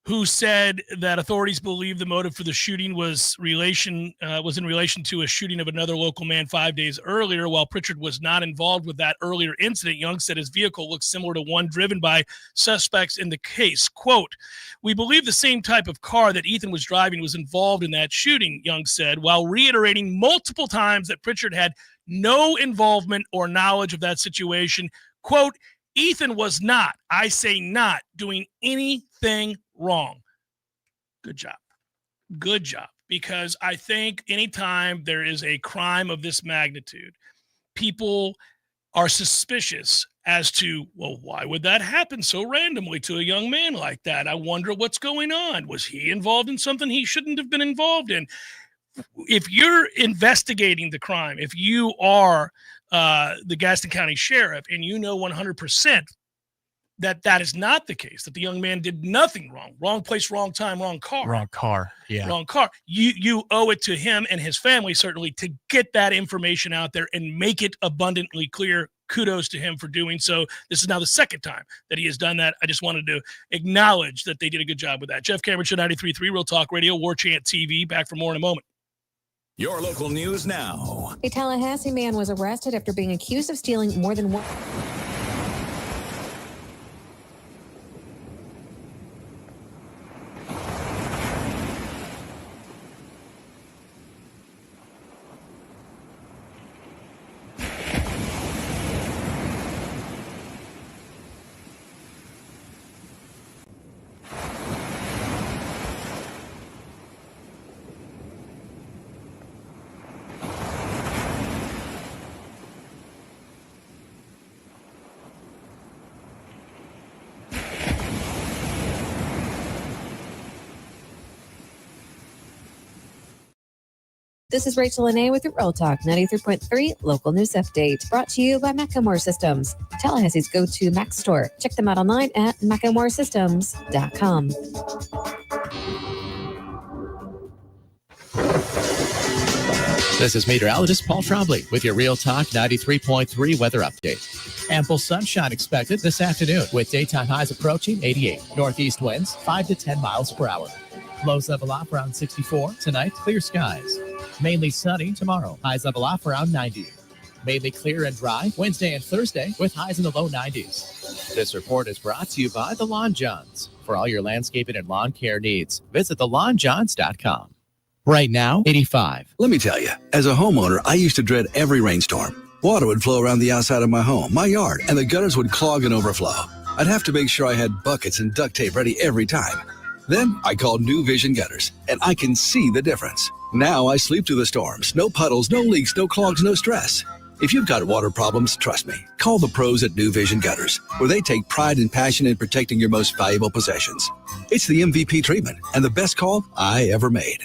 who said that authorities believe the motive for the shooting was in relation to a shooting of another local man 5 days earlier. While Pritchard was not involved with that earlier incident, Young said his vehicle looked similar to one driven by suspects in the case. Quote, "We believe the same type of car that Ethan was driving was involved in that shooting," Young said, while reiterating multiple times that Pritchard had no involvement or knowledge of that situation. Quote, "Ethan was not, I say not, doing anything wrong." Good job. Good job. Because I think anytime there is a crime of this magnitude, people are suspicious as to, well, why would that happen so randomly to a young man like that? I wonder what's going on. Was he involved in something he shouldn't have been involved in? If you're investigating the crime, if you are the Gaston County Sheriff and you know 100% that is not the case, that the young man did nothing wrong, wrong place, wrong time, wrong car.
Wrong car, yeah.
Wrong car. You owe it to him and his family, certainly, to get that information out there and make it abundantly clear. Kudos to him for doing so. This is now the second time that he has done that. I just wanted to acknowledge that they did a good job with that. Jeff Cameron Show, 93.3 Real Talk Radio, Warchant TV. Back for more in a moment.
Your local news now.
A Tallahassee man was arrested after being accused of stealing more than one. This is Rachel Lene with your Real Talk 93.3 local news update, brought to you by Macklemore Systems, Tallahassee's go-to Mac store. Check them out online at MacklemoreSystems.com.
This is meteorologist Paul Trombley with your Real Talk 93.3 weather update. Ample sunshine expected this afternoon with daytime highs approaching 88. Northeast winds 5 to 10 miles per hour. Lows level off around 64. Tonight, clear skies. Mainly sunny tomorrow. Highs level off around 90. Mainly clear and dry Wednesday and Thursday with highs in the low 90s. This report is brought to you by The Lawn Johns. For all your landscaping and lawn care needs, visit thelawnjohns.com. Right now, 85.
Let me tell you, as a homeowner, I used to dread every rainstorm. Water would flow around the outside of my home, my yard, and the gutters would clog and overflow. I'd have to make sure I had buckets and duct tape ready every time. Then I called New Vision Gutters, and I can see the difference. Now I sleep through the storms. No puddles, no leaks, no clogs, no stress. If you've got water problems, trust me. Call the pros at New Vision Gutters, where they take pride and passion in protecting your most valuable possessions. It's the MVP treatment and the best call I ever made.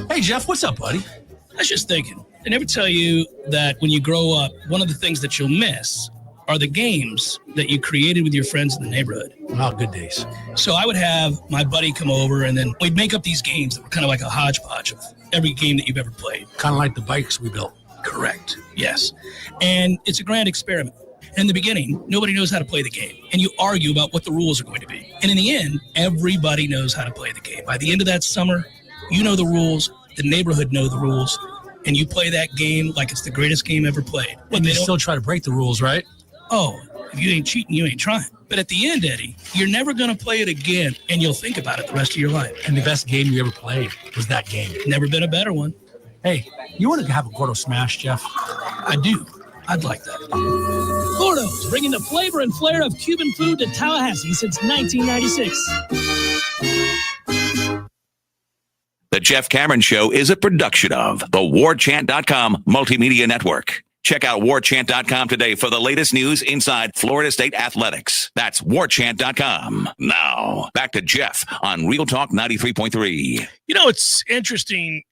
Hey, Jeff, what's up, buddy? I was just thinking, they never tell you that when you grow up, one of the things that you'll miss are the games that you created with your friends in the neighborhood.
Wow, good days.
So I would have my buddy come over, and then we'd make up these games that were kind of like a hodgepodge of every game that you've ever played.
Kind of like the bikes we built.
Correct. Yes. And it's a grand experiment. In the beginning, nobody knows how to play the game, and you argue about what the rules are going to be. And in the end, everybody knows how to play the game. By the end of that summer, you know the rules, the neighborhood know the rules, and you play that game like it's the greatest game ever played.
But they still try to break the rules, right?
Oh, if you ain't cheating, you ain't trying. But at the end, Eddie, you're never going to play it again, and you'll think about it the rest of your life.
And the best game you ever played was that game.
Never been a better one.
Hey, you want to have a Gordo Smash, Jeff?
I do. I'd like that. Gordo's, bringing the flavor and flair of Cuban food to Tallahassee since 1996.
The Jeff Cameron Show is a production of the Warchant.com Multimedia Network. Check out Warchant.com today for the latest news inside Florida State athletics. That's Warchant.com. Now, back to Jeff on Real Talk 93.3.
You know, it's interesting,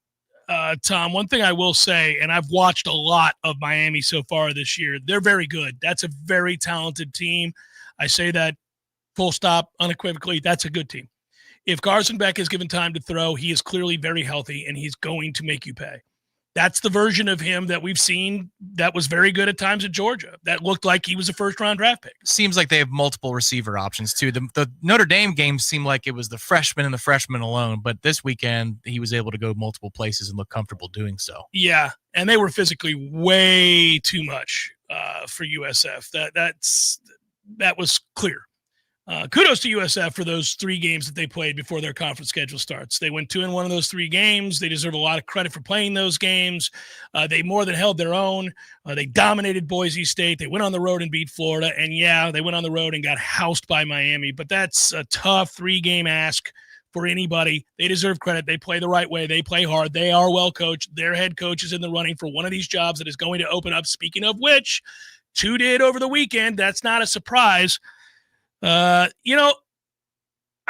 Tom. One thing I will say, and I've watched a lot of Miami so far this year, they're very good. That's a very talented team. I say that full stop, unequivocally. That's a good team. If Carson Beck is given time to throw, he is clearly very healthy, and he's going to make you pay. That's the version of him that we've seen that was very good at times at Georgia. That looked like he was a first-round draft pick.
Seems like they have multiple receiver options, too. The Notre Dame game seemed like it was the freshman and the freshman alone, but this weekend he was able to go multiple places and look comfortable doing so.
Yeah, and they were physically way too much for USF. That was clear. Kudos to USF for those 3 games that they played before their conference schedule starts. They went 2-1 of those 3 games. They deserve a lot of credit for playing those games. They more than held their own. They dominated Boise State. They went on the road and beat Florida. And, yeah, they went on the road and got housed by Miami. But that's a tough 3-game ask for anybody. They deserve credit. They play the right way. They play hard. They are well coached. Their head coach is in the running for one of these jobs that is going to open up. Speaking of which, 2 did over the weekend. That's not a surprise. I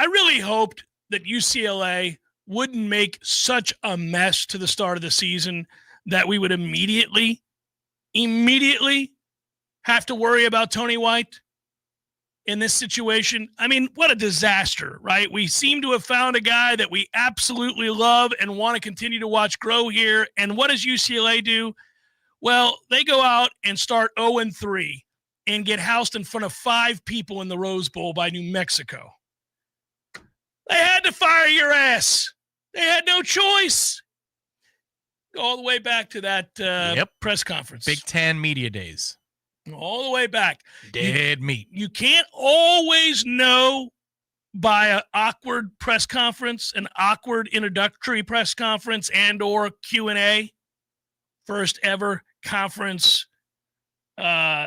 really hoped that UCLA wouldn't make such a mess to the start of the season that we would immediately have to worry about Tony White in this situation. I mean, what a disaster, right? We seem to have found a guy that we absolutely love and want to continue to watch grow here. And what does UCLA do? Well, they go out and start 0-3. And get housed in front of 5 people in the Rose Bowl by New Mexico. They had to fire your ass. They had no choice. Go all the way back to that press conference.
Big Ten media days.
All the way back.
Dead meat.
You can't always know by an awkward press conference, an awkward introductory press conference, and or Q&A. First ever conference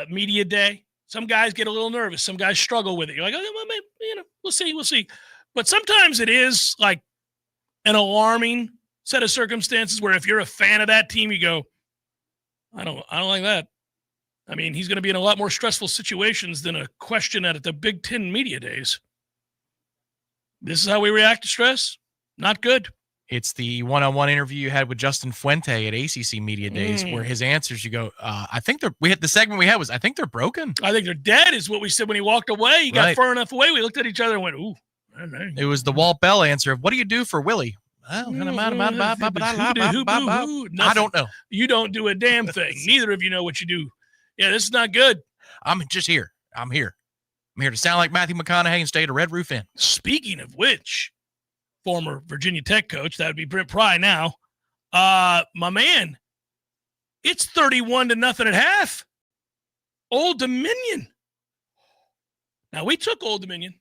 media day. Some guys get a little nervous. Some guys struggle with it. You're like, oh, well, maybe, we'll see. But sometimes it is like an alarming set of circumstances where if you're a fan of that team, you go, I don't like that. I mean, he's going to be in a lot more stressful situations than a question at the Big Ten media days. This is how we react to stress. Not good.
It's the one-on-one interview you had with Justin Fuente at ACC Media Days, where his answers, you go, I think the segment we had was, I think they're broken.
I think they're dead is what we said when he walked away. He got far enough away. We looked at each other and went, ooh.
It was the Walt Bell answer of, what do you do for Willie? I don't know.
You don't do a damn thing. Neither of you know what you do. Yeah, this is not good.
I'm just here. I'm here to sound like Matthew McConaughey and stay at a Red Roof Inn.
Speaking of which, former Virginia Tech coach, that would be Brent Pry now. My man, it's 31-0 at half. Old Dominion. Now, we took Old Dominion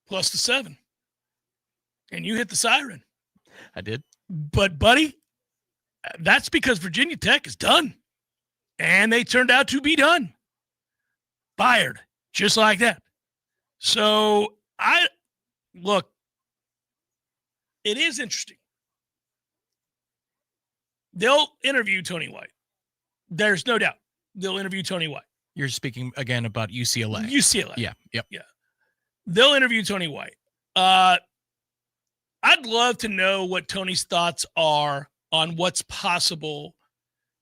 plus the 7. And you hit the siren.
I did.
But, buddy, that's because Virginia Tech is done. And they turned out to be done. Fired. Just like that. So, look, it is interesting. They'll interview Tony White. There's no doubt. They'll interview Tony White.
You're speaking again about UCLA.
UCLA.
Yeah. Yep.
Yeah. They'll interview Tony White. I'd love to know what Tony's thoughts are on what's possible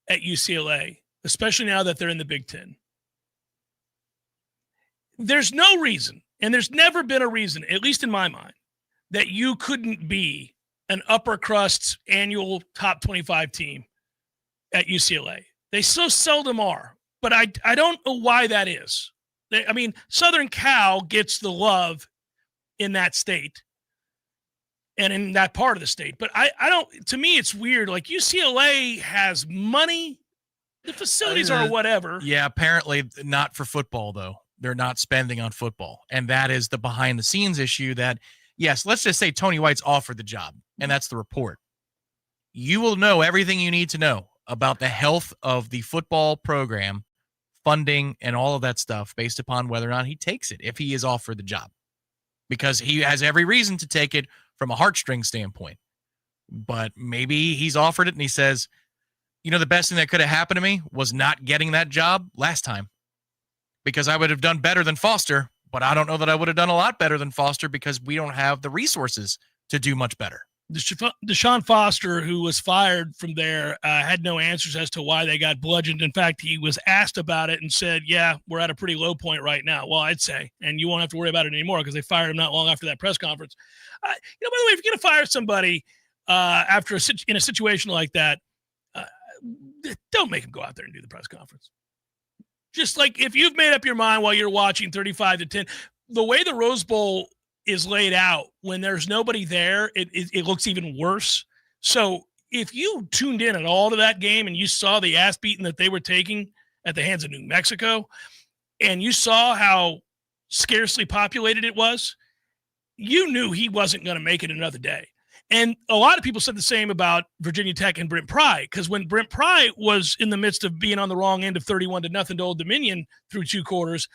at UCLA, especially now that they're in the Big Ten. There's no reason, and there's never been a reason, at least in my mind, that you couldn't be an upper crust annual top 25 team at UCLA. They so seldom are, but I don't know why that is. Southern Cal gets the love in that state and in that part of the state, but I don't, to me, it's weird. Like UCLA has money, the facilities are whatever.
Yeah, apparently not for football, though. They're not spending on football. And that is the behind the scenes issue that, yes, let's just say Tony White's offered the job, and that's the report. You will know everything you need to know about the health of the football program, funding, and all of that stuff based upon whether or not he takes it, if he is offered the job. Because he has every reason to take it from a heartstring standpoint. But maybe he's offered it and he says, the best thing that could have happened to me was not getting that job last time. Because I would have done better than Foster, but I don't know that I would have done a lot better than Foster because we don't have the resources to do much better.
Deshaun Foster, who was fired from there, had no answers as to why they got bludgeoned. In fact, he was asked about it and said, yeah, we're at a pretty low point right now. Well, I'd say, and you won't have to worry about it anymore because they fired him not long after that press conference. By the way, if you're going to fire somebody in a situation like that, don't make him go out there and do the press conference. Just like if you've made up your mind while you're watching 35-10, the way the Rose Bowl is laid out, when there's nobody there, it looks even worse. So if you tuned in at all to that game and you saw the ass beating that they were taking at the hands of New Mexico, and you saw how scarcely populated it was, you knew he wasn't going to make it another day. And a lot of people said the same about Virginia Tech and Brent Pry, because when Brent Pry was in the midst of being on the wrong end of 31-0 to Old Dominion through 2 quarters,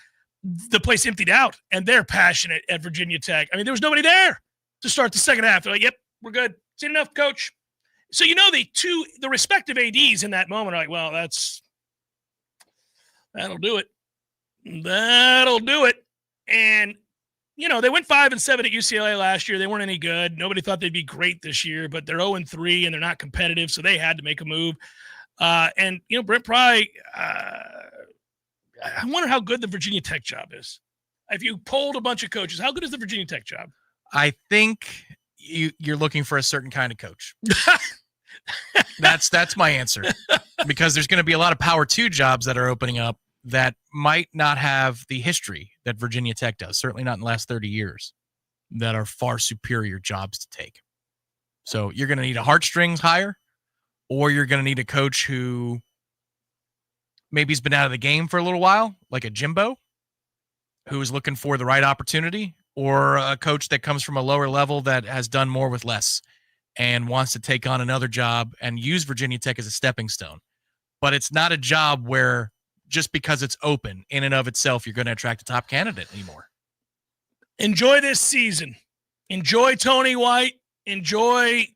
the place emptied out, and they're passionate at Virginia Tech. I mean, there was nobody there to start the second half. They're like, yep, we're good. Seen enough, coach. So, the respective ADs in that moment are like, well, that'll do it. That'll do it. And, they went 5-7 at UCLA last year. They weren't any good. Nobody thought they'd be great this year, but they're 0-3 and they're not competitive, so they had to make a move. Brent Pry, I wonder how good the Virginia Tech job is. If you polled a bunch of coaches, how good is the Virginia Tech job?
I think you're looking for a certain kind of coach. That's my answer. Because there's going to be a lot of Power 2 jobs that are opening up that might not have the history that Virginia Tech does, certainly not in the last 30 years, that are far superior jobs to take. So you're going to need a heartstrings hire, or you're going to need a coach who maybe he's been out of the game for a little while, like a Jimbo, who is looking for the right opportunity, or a coach that comes from a lower level that has done more with less and wants to take on another job and use Virginia Tech as a stepping stone. But it's not a job where just because it's open in and of itself, you're going to attract a top candidate anymore.
Enjoy this season. Enjoy Tony White. Enjoy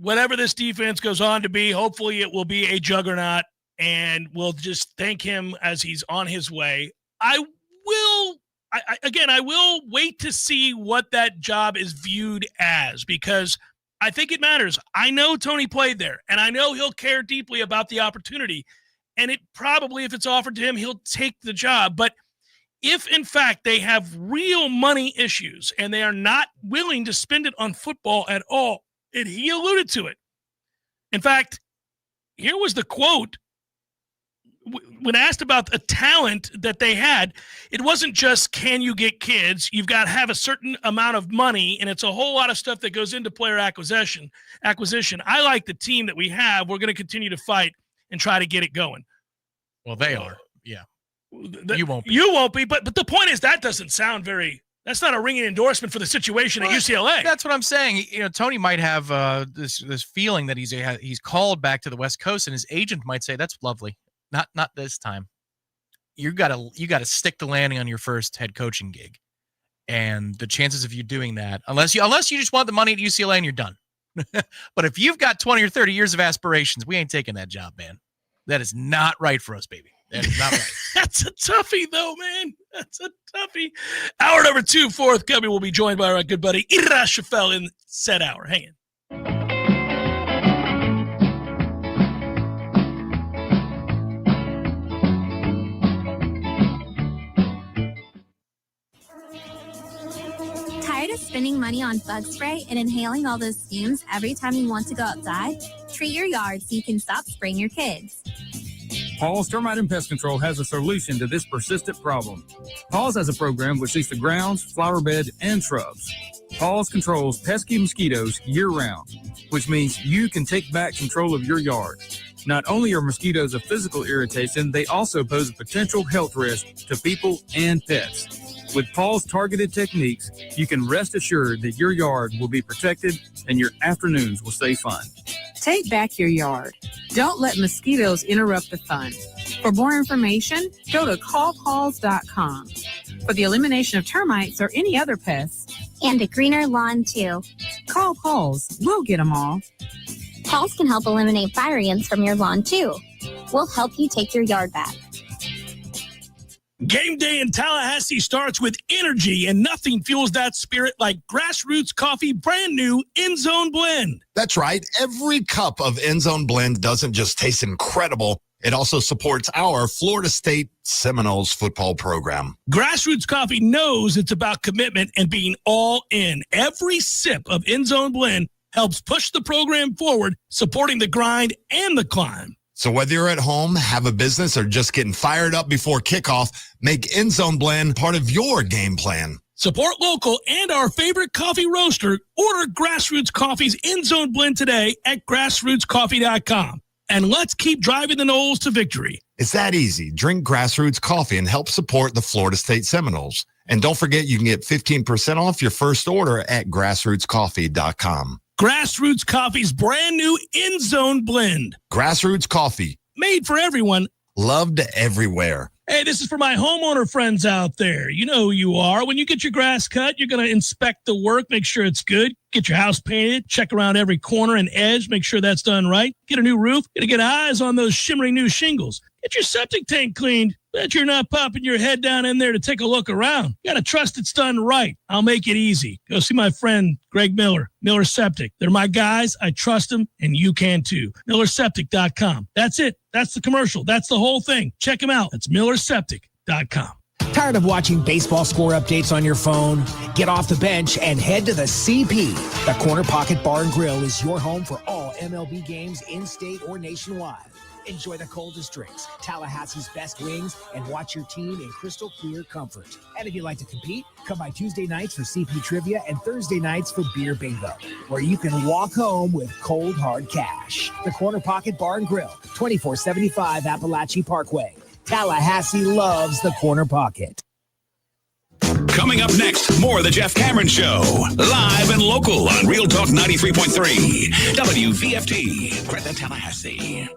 whatever this defense goes on to be. Hopefully it will be a juggernaut, and we'll just thank him as he's on his way. I will I will wait to see what that job is viewed as, because I think it matters. I know Tony played there, and I know he'll care deeply about the opportunity. And it probably, if it's offered to him, he'll take the job. But if, in fact, they have real money issues and they are not willing to spend it on football at all, and he alluded to it. In fact, here was the quote. When asked about the talent that they had, it wasn't just, can you get kids? You've got to have a certain amount of money, and it's a whole lot of stuff that goes into player acquisition. I like the team that we have. We're going to continue to fight and try to get it going.
Well, they are. Yeah. You won't be.
But the point is, that doesn't sound very – that's not a ringing endorsement for the situation at UCLA.
That's what I'm saying. Tony might have this feeling that he's called back to the West Coast, and his agent might say, that's lovely. Not this time. You gotta stick the landing on your first head coaching gig, and the chances of you doing that, unless you just want the money at UCLA and you're done. But if you've got 20 or 30 years of aspirations, we ain't taking that job, man. That is not right for us, baby. That is not right.
That's a toughie, though, man. That's a toughie. Hour number 2, forthcoming. We'll be joined by our good buddy Ira Shafel in said hour. Hang in.
Tired of spending money on bug spray and inhaling all those fumes every time you want to go outside? Treat your yard so you can stop spraying your kids.
Paul's Termite and Pest Control has a solution to this persistent problem. Paul's has a program which seeks the grounds, flower bed, and shrubs. Paul's controls pesky mosquitoes year-round, which means you can take back control of your yard. Not only are mosquitoes a physical irritation, they also pose a potential health risk to people and pets. With Paul's targeted techniques, you can rest assured that your yard will be protected and your afternoons will stay fun.
Take back your yard. Don't let mosquitoes interrupt the fun. For more information, go to callpauls.com. For the elimination of termites or any other pests.
And a greener lawn, too.
Call Pauls. We'll get them all.
Pauls can help eliminate fire ants from your lawn, too. We'll help you take your yard back.
Game day in Tallahassee starts with energy, and nothing fuels that spirit like Grassroots Coffee brand new End Zone Blend.
That's right. Every cup of End Zone Blend doesn't just taste incredible. It also supports our Florida State Seminoles football program.
Grassroots Coffee knows it's about commitment and being all in. Every sip of End Zone Blend helps push the program forward, supporting the grind and the climb.
So whether you're at home, have a business, or just getting fired up before kickoff, make End Zone Blend part of your game plan.
Support local and our favorite coffee roaster. Order Grassroots Coffee's End Zone Blend today at grassrootscoffee.com. And let's keep driving the Noles to victory.
It's that easy. Drink Grassroots Coffee and help support the Florida State Seminoles. And don't forget, you can get 15% off your first order at grassrootscoffee.com.
Grassroots Coffee's brand new End Zone Blend.
Grassroots Coffee.
Made for everyone.
Loved everywhere.
Hey, this is for my homeowner friends out there. You know who you are. When you get your grass cut, you're going to inspect the work, make sure it's good. Get your house painted, check around every corner and edge, make sure that's done right. Get a new roof, got to get eyes on those shimmering new shingles. Get your septic tank cleaned. Bet you're not popping your head down in there to take a look around. You got to trust it's done right. I'll make it easy. Go see my friend Greg Miller, Miller Septic. They're my guys. I trust them, and you can too. MillerSeptic.com. That's it. That's the commercial. That's the whole thing. Check them out. It's MillerSeptic.com.
Tired of watching baseball score updates on your phone? Get off the bench and head to the CP. The Corner Pocket Bar and Grill is your home for all MLB games in-state or nationwide. Enjoy the coldest drinks, Tallahassee's best wings, and watch your team in crystal clear comfort. And if you like to compete, come by Tuesday nights for CP Trivia and Thursday nights for Beer Bingo, where you can walk home with cold, hard cash. The Corner Pocket Bar and Grill, 2475 Appalachie Parkway. Tallahassee loves the Corner Pocket.
Coming up next, more of the Jeff Cameron Show. Live and local on Real Talk 93.3. WVFT. Greta, Tallahassee.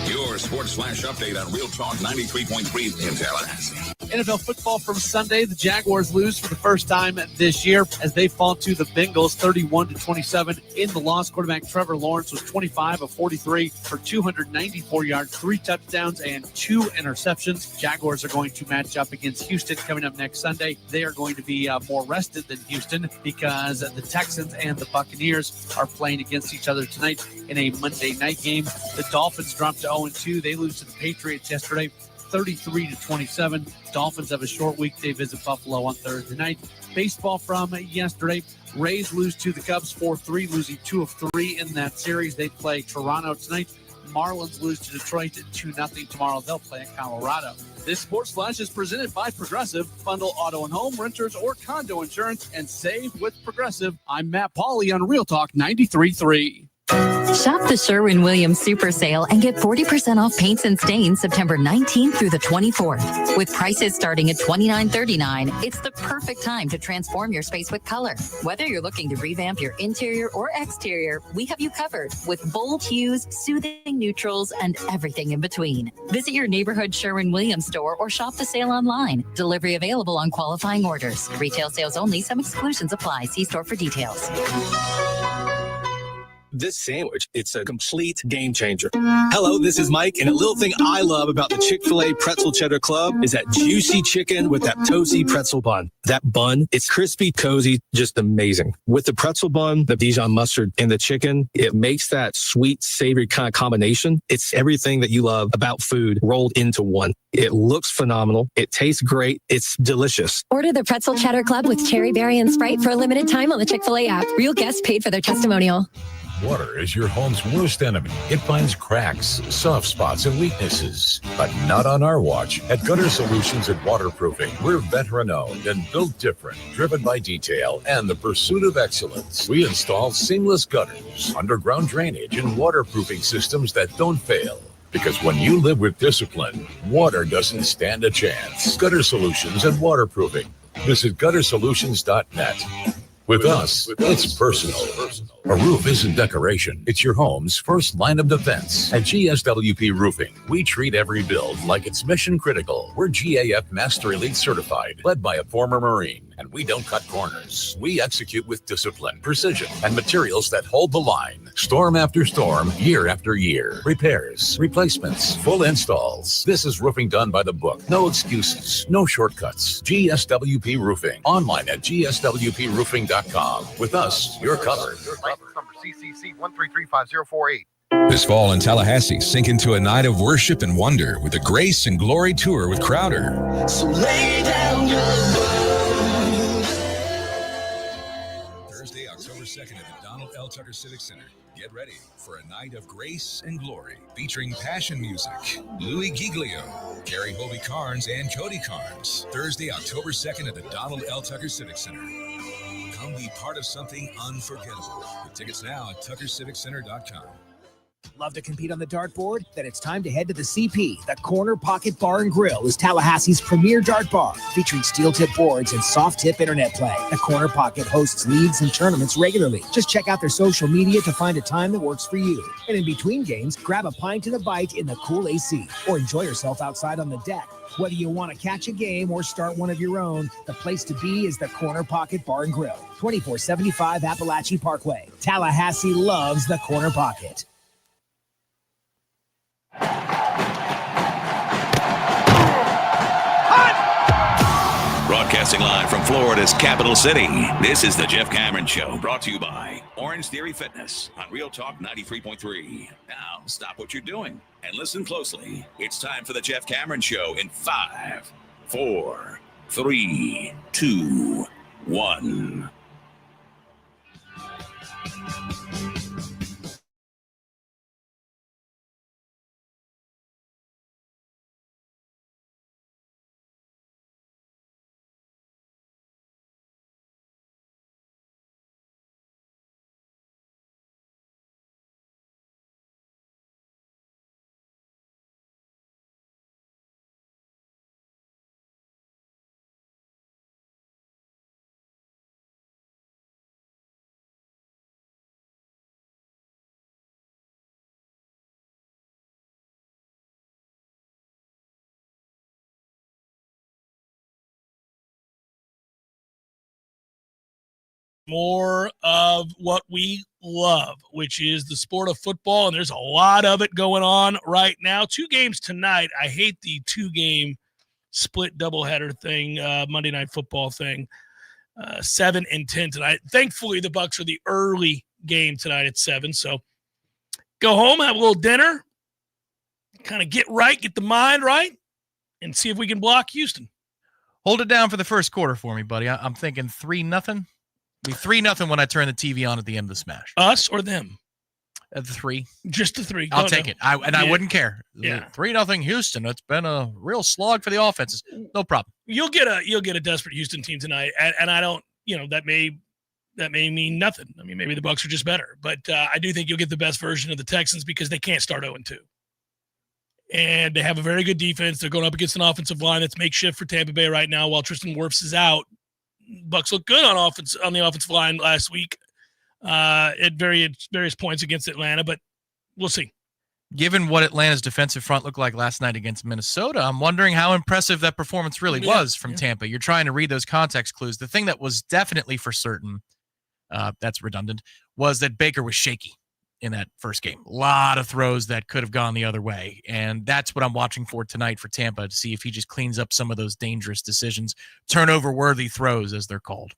You're Sports Flash Update on Real Talk 93.3 in Tallahassee.
NFL football from Sunday. The Jaguars lose for the first time this year as they fall to the Bengals 31-27 in the loss. Quarterback Trevor Lawrence was 25 of 43 for 294 yards, 3 touchdowns, and 2 interceptions. Jaguars are going to match up against Houston coming up next Sunday. They are going to be more rested than Houston because the Texans and the Buccaneers are playing against each other tonight in a Monday night game. The Dolphins dropped to 0-2. They lose to the Patriots yesterday, 33-27. Dolphins have a short week. They visit Buffalo on Thursday night. Baseball from yesterday. Rays lose to the Cubs 4-3, losing 2 of 3 in that series. They play Toronto tonight. Marlins lose to Detroit 2-0 tomorrow. They'll play in Colorado. This Sports Flash is presented by Progressive. Bundle auto and home, renters, or condo insurance and save with Progressive. I'm Matt Pauley on Real Talk 93.3.
Shop the Sherwin-Williams Super Sale and get 40% off paints and stains September 19th through the 24th. With prices starting at $29.39, it's the perfect time to transform your space with color. Whether you're looking to revamp your interior or exterior, we have you covered with bold hues, soothing neutrals, and everything in between. Visit your neighborhood Sherwin-Williams store or shop the sale online. Delivery available on qualifying orders. Retail sales only. Some exclusions apply. See store for details.
This sandwich, it's a complete game changer. Hello, this is Mike, and a little thing I love about the Chick-fil-A Pretzel Cheddar Club is that juicy chicken with that toasty pretzel bun. That bun, it's crispy, cozy, just amazing. With the pretzel bun, the Dijon mustard, and the chicken, it makes that sweet, savory kind of combination. It's everything that you love about food rolled into one. It looks phenomenal. It tastes great. It's delicious.
Order the Pretzel Cheddar Club with cherry berry and Sprite for a limited time on the Chick-fil-A app. Real guests paid for their testimonial.
Water is your home's worst enemy. It finds cracks, soft spots, and weaknesses. But not on our watch. At Gutter Solutions and Waterproofing, we're veteran-owned and built different, driven by detail and the pursuit of excellence. We install seamless gutters, underground drainage, and waterproofing systems that don't fail. Because when you live with discipline, water doesn't stand a chance. Gutter Solutions and Waterproofing. Visit guttersolutions.net. With us, it's personal. A roof isn't decoration. It's your home's first line of defense. At GSWP Roofing, we treat every build like it's mission critical. We're GAF Master Elite certified, led by a former Marine, and we don't cut corners. We execute with discipline, precision, and materials that hold the line. Storm after storm, year after year. Repairs, replacements, full installs. This is roofing done by the book. No excuses, no shortcuts. GSWP Roofing. Online at gswproofing.com. With us, you're covered.
Number CCC 1335048.
This fall in Tallahassee, sink into a night of worship and wonder with the Grace and Glory Tour with Crowder.
So lay down your load.
Thursday, October 2nd at the Donald L. Tucker Civic Center. Get ready for a night of grace and glory featuring passion music, Louis Giglio, Gary Hobie Carnes, and Cody Carnes. Thursday, October 2nd at the Donald L. Tucker Civic Center. Come be part of something unforgettable. With tickets now at tuckerciviccenter.com.
Love to compete on the dartboard? Then it's time to head to the CP. The Corner Pocket Bar and Grill is Tallahassee's premier dart bar, featuring steel tip boards and soft tip internet play. The Corner Pocket hosts leagues and tournaments regularly. Just check out their social media to find a time that works for you. And in between games, grab a pint and a bite in the cool AC, or enjoy yourself outside on the deck. Whether you want to catch a game or start one of your own, the place to be is the Corner Pocket Bar and Grill, 2475 Appalachie Parkway. Tallahassee loves the Corner Pocket.
Broadcasting live from Florida's capital city, this is the Jeff Cameron Show, brought to you by Orange Theory Fitness on Real Talk 93.3. Now, stop what you're doing and listen closely. It's time for the Jeff Cameron Show in 5, 4, 3, 2, 1.
more of what we love, which is the sport of football, and there's a lot of it going on right now. 2 games tonight. I hate the 2-game split doubleheader thing, Monday Night Football thing. 7 and 10 tonight. Thankfully, the Bucs are the early game tonight at 7, so go home, have a little dinner, kind of get the mind right, and see if we can block Houston.
Hold it down for the first quarter for me, buddy. I'm thinking 3-0. Be 3-0 when I turn the TV on at the end of the smash.
Us or them?
The 3.
Just the 3.
I'll take it. I wouldn't care.
Yeah.
3-0 Houston. It's been a real slog for the offenses. No problem.
You'll get a desperate Houston team tonight, and I don't. That may mean nothing. I mean, maybe the Bucs are just better, but I do think you'll get the best version of the Texans because they can't start 0-2, and they have a very good defense. They're going up against an offensive line that's makeshift for Tampa Bay right now while Tristan Wirfs is out. Bucs look good on the offensive line last week at various points against Atlanta, but we'll see.
Given what Atlanta's defensive front looked like last night against Minnesota, I'm wondering how impressive that performance really was from Tampa. You're trying to read those context clues. The thing that was definitely for certain, that's redundant, was that Baker was shaky in that first game. A lot of throws that could have gone the other way, and that's what I'm watching for tonight for Tampa, to see if he just cleans up some of those dangerous decisions, turnover-worthy throws, as they're called.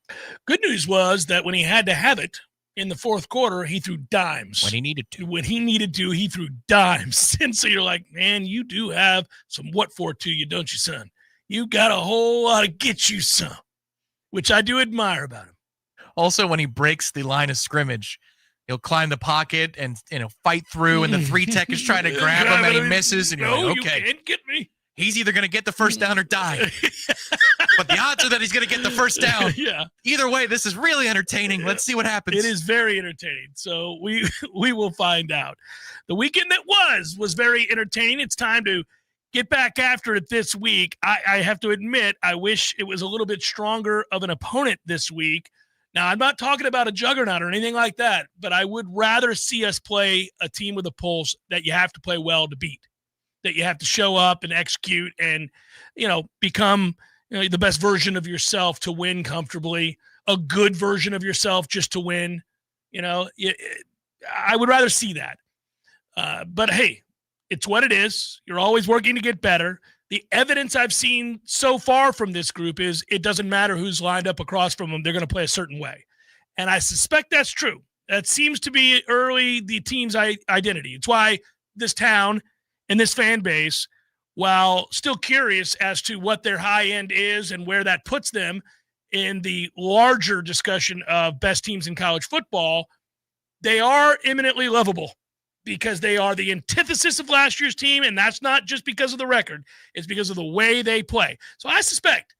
Good news was that when he had to have it in the fourth quarter, he threw dimes.
When he needed to,
he threw dimes. And so you're like, man, you do have some what for to you, don't you, son? You got a whole lot of get you some, which I do admire about him.
Also, when he breaks the line of scrimmage, he'll climb the pocket and fight through, and the 3-tech is trying to grab him, and he misses, and you're like, okay,
you can't get me.
He's either going to get the first down or die. But the odds are that he's going to get the first down.
Yeah.
Either way, this is really entertaining. Let's see what happens.
It is very entertaining. So we will find out. The weekend that was very entertaining. It's time to get back after it this week. I have to admit, I wish it was a little bit stronger of an opponent this week. Now, I'm not talking about a juggernaut or anything like that, but I would rather see us play a team with a pulse that you have to play well to beat, that you have to show up and execute and, become the best version of yourself to win comfortably, a good version of yourself just to win. I would rather see that. But, hey, it's what it is. You're always working to get better. The evidence I've seen so far from this group is it doesn't matter who's lined up across from them. They're going to play a certain way. And I suspect that's true. That seems to be early the team's identity. It's why this town and this fan base, while still curious as to what their high end is and where that puts them in the larger discussion of best teams in college football, they are eminently lovable because they are the antithesis of last year's team, and that's not just because of the record. It's because of the way they play. So I suspect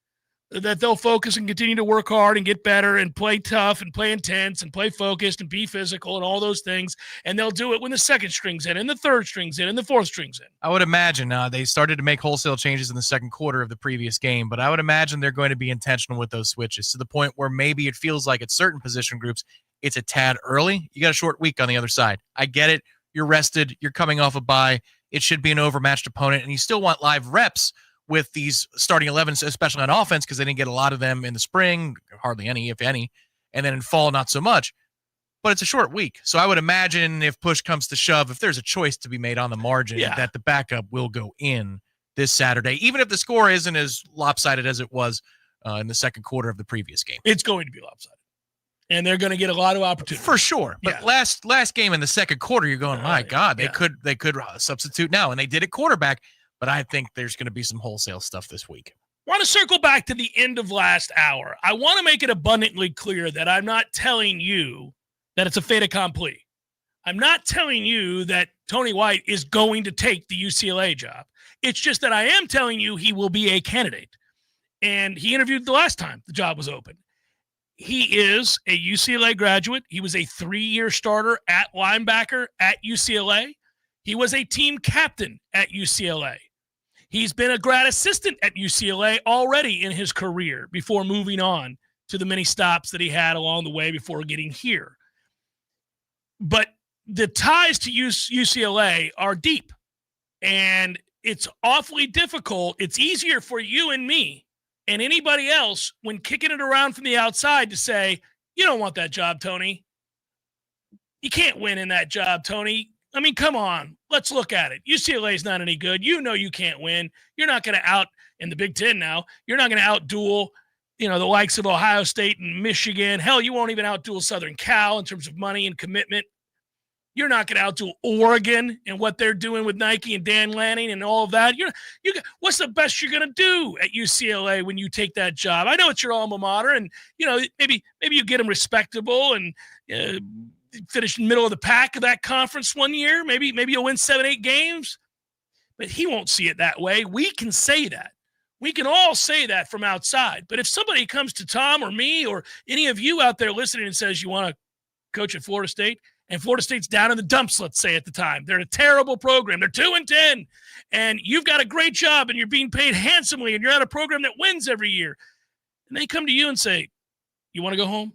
that they'll focus and continue to work hard and get better and play tough and play intense and play focused and be physical and all those things. And they'll do it when the second string's in and the third string's in and the fourth string's in.
I would imagine they started to make wholesale changes in the second quarter of the previous game, but I would imagine they're going to be intentional with those switches to the point where maybe it feels like at certain position groups, it's a tad early. You got a short week on the other side. I get it. You're rested. You're coming off a bye. It should be an overmatched opponent, and you still want live reps with these starting 11s, especially on offense, because they didn't get a lot of them in the spring, hardly any, if any, and then in fall, not so much. But it's a short week. So I would imagine if push comes to shove, if there's a choice to be made on the margin, that the backup will go in this Saturday, even if the score isn't as lopsided as it was in the second quarter of the previous game.
It's going to be lopsided. And they're going to get a lot of opportunity.
For sure. But last game in the second quarter, you're going, my God, they could substitute now. And they did at quarterback. But I think there's going to be some wholesale stuff this week.
I want to circle back to the end of last hour. I want to make it abundantly clear that I'm not telling you that it's a fait accompli. I'm not telling you that Tony White is going to take the UCLA job. It's just that I am telling you he will be a candidate. And he interviewed the last time the job was open. He is a UCLA graduate. He was a 3-year starter at linebacker at UCLA. He was a team captain at UCLA. He's been a grad assistant at UCLA already in his career before moving on to the many stops that he had along the way before getting here. But the ties to UCLA are deep, and it's awfully difficult. It's easier for you and me and anybody else when kicking it around from the outside to say, You don't want that job, Tony. You can't win in that job, Tony. I mean, come on. Let's look at it. UCLA's not any good. You know you can't win. You're not going to out in the Big Ten now. You're not going to outduel, the likes of Ohio State and Michigan. Hell, you won't even outduel Southern Cal in terms of money and commitment. You're not going to outduel Oregon and what they're doing with Nike and Dan Lanning and all of that. What's the best you're going to do at UCLA when you take that job? I know it's your alma mater, and maybe you get them respectable and finish in the middle of the pack of that conference one year. Maybe you'll win 7-8 games, but he won't see it that way. We can say that. We can all say that from outside. But if somebody comes to Tom or me or any of you out there listening and says you want to coach at Florida State, and Florida State's down in the dumps, let's say at the time. They're a terrible program. They're 2-10, and you've got a great job, and you're being paid handsomely, and you're at a program that wins every year. And they come to you and say, you want to go home?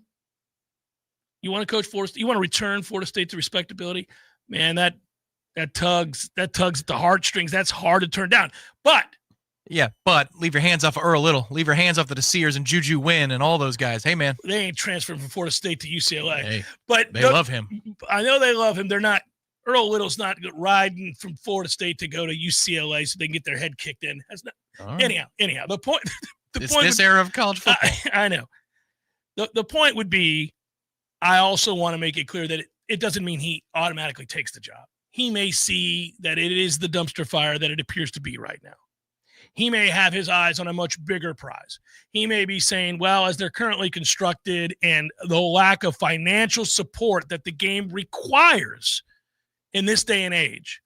You want to coach Florida State? You want to return Florida State to respectability? Man, that tugs at the heartstrings. That's hard to turn down. But
leave your hands off of Earl Little. Leave your hands off the DeSears and Juju Wynn and all those guys. Hey, man.
They ain't transferring from Florida State to UCLA.
Hey,
but
they love him.
I know they love him. They're not. Earl Little's not riding from Florida State to go to UCLA so they can get their head kicked in. That's not.
Right.
Anyhow, the point.
This era of college football.
I know. The point would be, I also want to make it clear that it doesn't mean he automatically takes the job. He may see that it is the dumpster fire that it appears to be right now. He may have his eyes on a much bigger prize. He may be saying, well, as they're currently constructed and the lack of financial support that the game requires in this day and age,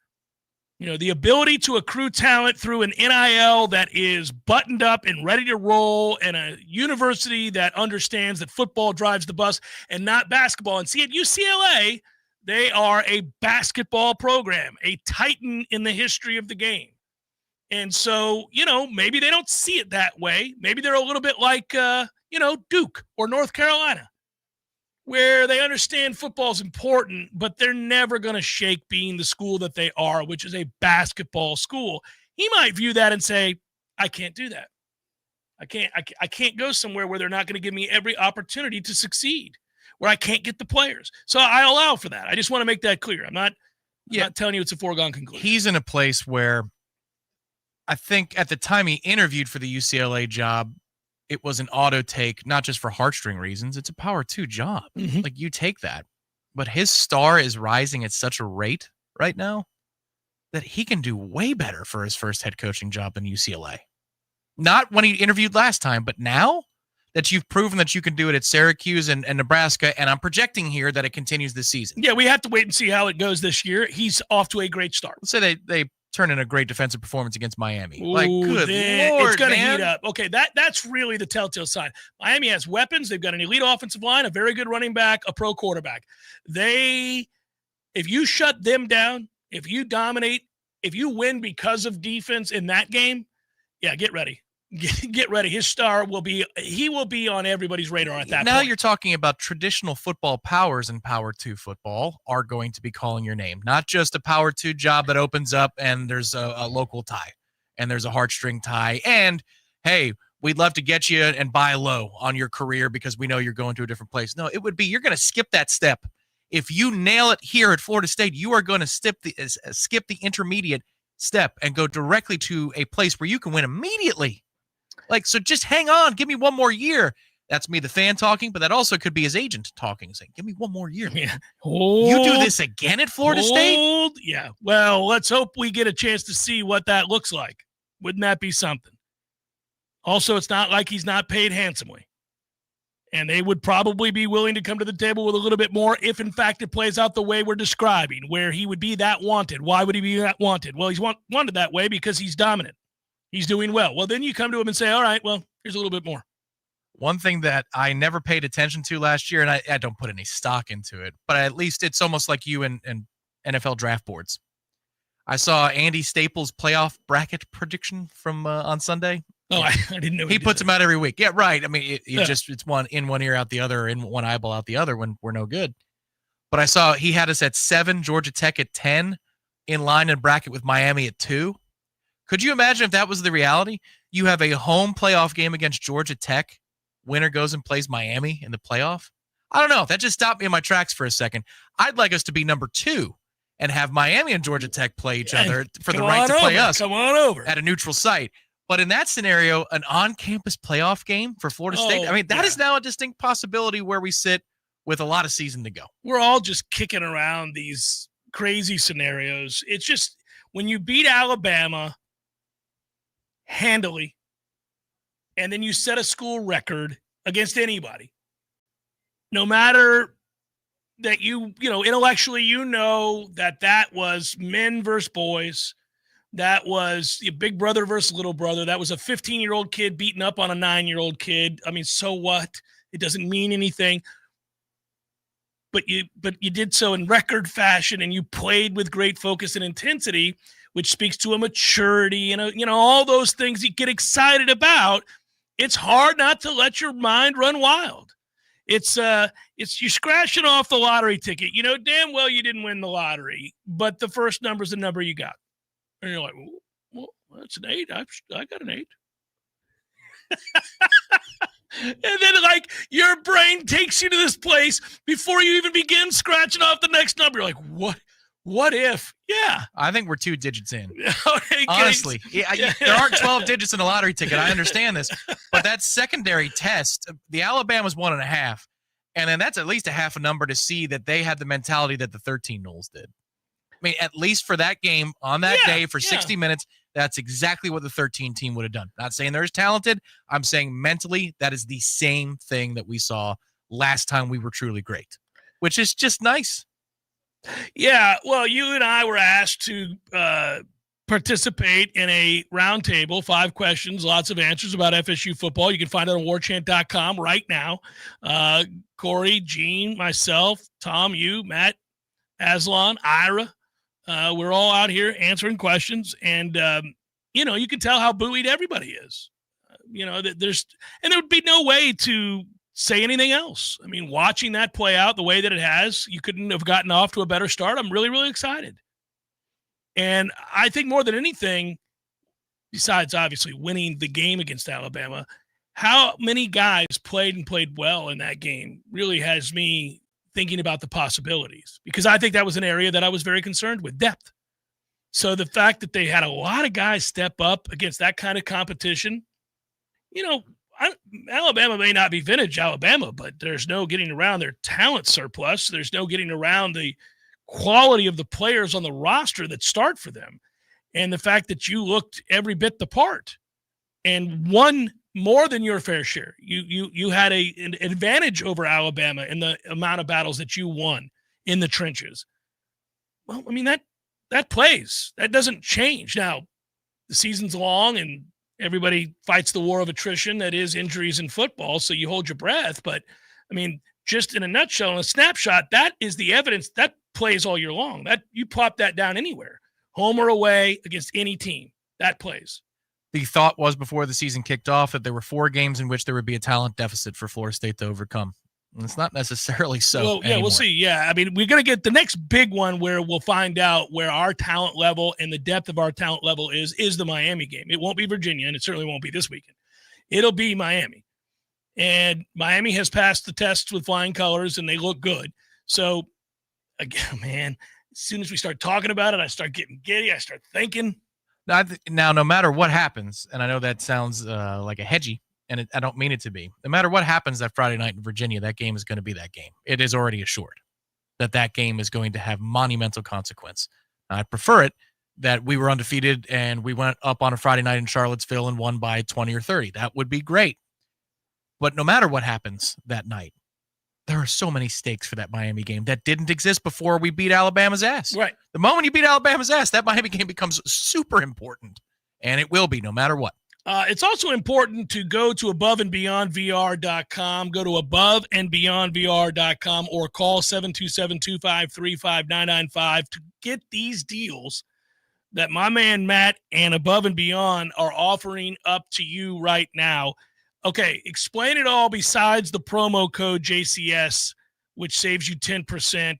the ability to accrue talent through an NIL that is buttoned up and ready to roll, and a university that understands that football drives the bus and not basketball. And see, at UCLA, they are a basketball program, a titan in the history of the game. And so, maybe they don't see it that way. Maybe they're a little bit like, Duke or North Carolina, where they understand football is important, but they're never going to shake being the school that they are, which is a basketball school. He might view that and say, I can't do that. I can't go somewhere where they're not going to give me every opportunity to succeed, where I can't get the players. So I allow for that. I just want to make that clear. I'm not telling you it's a foregone conclusion.
He's in a place where I think at the time he interviewed for the UCLA job, it was an auto take, not just for heartstring reasons. It's a power 2 job.
Mm-hmm.
Like, you take that. But his star is rising at such a rate right now that he can do way better for his first head coaching job in UCLA. Not when he interviewed last time, but now that you've proven that you can do it at Syracuse and Nebraska, and I'm projecting here that it continues this season.
Yeah, we have to wait and see how it goes this year. He's off to a great start.
Let's say they turn in a great defensive performance against Miami.
Ooh,
good Lord,
it's going to
man.
heat up. Okay, that's really the telltale sign. Miami has weapons. They've got an elite offensive line, a very good running back, a pro quarterback. If you shut them down, if you dominate, if you win because of defense in that game, get ready. Get ready. His star will be on everybody's radar at that point.
Now you're talking about traditional football powers, and Power 2 football are going to be calling your name. Not just a Power 2 job that opens up and there's a local tie and there's a heartstring tie. And, hey, we'd love to get you and buy low on your career because we know you're going to a different place. No, it would be you're going to skip that step. If you nail it here at Florida State, you are going to skip the intermediate step and go directly to a place where you can win immediately. So just hang on. Give me one more year. That's me, the fan, talking, but that also could be his agent talking, saying, give me one more year.
Yeah.
You do this again at Florida State?
Yeah. Well, let's hope we get a chance to see what that looks like. Wouldn't that be something? Also, it's not like he's not paid handsomely. And they would probably be willing to come to the table with a little bit more if, in fact, it plays out the way we're describing, where he would be that wanted. Why would he be that wanted? Well, he's wanted that way because he's dominant. He's doing well. Well, then you come to him and say, all right, well, here's a little bit more.
One thing that I never paid attention to last year, and I don't put any stock into it, but at least it's almost like you and NFL draft boards. I saw Andy Staples' playoff bracket prediction from on Sunday.
Oh, I didn't know
he puts them out every week. Yeah, right. I mean, it's one in one ear, out the other, in one eyeball, out the other when we're no good. But I saw he had us at 7, Georgia Tech at 10, in line and bracket with Miami at 2. Could you imagine if that was the reality? You have a home playoff game against Georgia Tech. Winner goes and plays Miami in the playoff. I don't know. That just stopped me in my tracks for a second. I'd like us to be number 2 and have Miami and Georgia Tech play each other for the right to play us.
Come on over.
At a neutral site. But in that scenario, an on-campus playoff game for Florida State, I mean, that is now a distinct possibility where we sit with a lot of season to go.
We're all just kicking around these crazy scenarios. It's just when you beat Alabama handily and then you set a school record against anybody, no matter that intellectually that was men versus boys, that was big brother versus little brother, that was a 15-year-old kid beating up on a 9-year-old kid. I mean, so what? It doesn't mean anything. But you did so in record fashion, and you played with great focus and intensity, which speaks to a maturity and all those things you get excited about. It's hard not to let your mind run wild. It's you're scratching off the lottery ticket. You know damn well you didn't win the lottery, but the first number is the number you got, and you're like, well, that's an 8. I got an 8. And then, your brain takes you to this place before you even begin scratching off the next number. You're like, what if? Yeah.
I think we're 2 digits in.
Okay,
honestly. There aren't 12 digits in a lottery ticket. I understand this. But that secondary test, the Alabama's 1.5. And then that's at least a half a number to see that they had the mentality that the 13 Noles did. I mean, at least for that game on that day for 60 minutes, that's exactly what the 13 team would have done. Not saying they're as talented. I'm saying mentally, that is the same thing that we saw last time we were truly great, which is just nice.
Yeah, well, you and I were asked to participate in a roundtable, 5 questions, lots of answers about FSU football. You can find it on warchant.com right now. Corey, Gene, myself, Tom, you, Matt, Aslan, Ira, we're all out here answering questions, and you can tell how buoyed everybody is. There would be no way to say anything else. I mean, watching that play out the way that it has, you couldn't have gotten off to a better start. I'm really, really excited. And I think more than anything, besides obviously winning the game against Alabama, how many guys played well in that game really has me thinking about the possibilities, because I think that was an area that I was very concerned with, depth. So the fact that they had a lot of guys step up against that kind of competition, Alabama may not be vintage Alabama, but there's no getting around their talent surplus. There's no getting around the quality of the players on the roster that start for them. And the fact that you looked every bit the part and won more than your fair share. You had an advantage over Alabama in the amount of battles that you won in the trenches. Well, I mean, that plays. That doesn't change. Now, the season's long and everybody fights the war of attrition that is injuries in football, so you hold your breath. But, I mean, just in a nutshell, in a snapshot, that is the evidence that plays all year long. That you pop that down anywhere, home or away against any team, that plays.
The thought was before the season kicked off that there were 4 games in which there would be a talent deficit for Florida State to overcome. And it's not necessarily so.
Well, yeah,
anymore.
We'll see. Yeah, I mean, we're going to get the next big one where we'll find out where our talent level and the depth of our talent level is the Miami game. It won't be Virginia, and it certainly won't be this weekend. It'll be Miami. And Miami has passed the tests with flying colors, and they look good. So, again, man, as soon as we start talking about it, I start getting giddy. I start thinking.
Now, no matter what happens, and I know that sounds like a hedgy, and I don't mean it to be. No matter what happens that Friday night in Virginia, that game is going to be that game. It is already assured that game is going to have monumental consequence. I'd prefer it that we were undefeated and we went up on a Friday night in Charlottesville and won by 20 or 30. That would be great. But no matter what happens that night, there are so many stakes for that Miami game that didn't exist before we beat Alabama's ass.
Right.
The moment you beat Alabama's ass, that Miami game becomes super important, and it will be no matter what.
It's also important to go to aboveandbeyondvr.com, go to aboveandbeyondvr.com, or call 727-253-5995 to get these deals that my man Matt and Above and Beyond are offering up to you right now. Okay, explain it all besides the promo code JCS, which saves you 10%,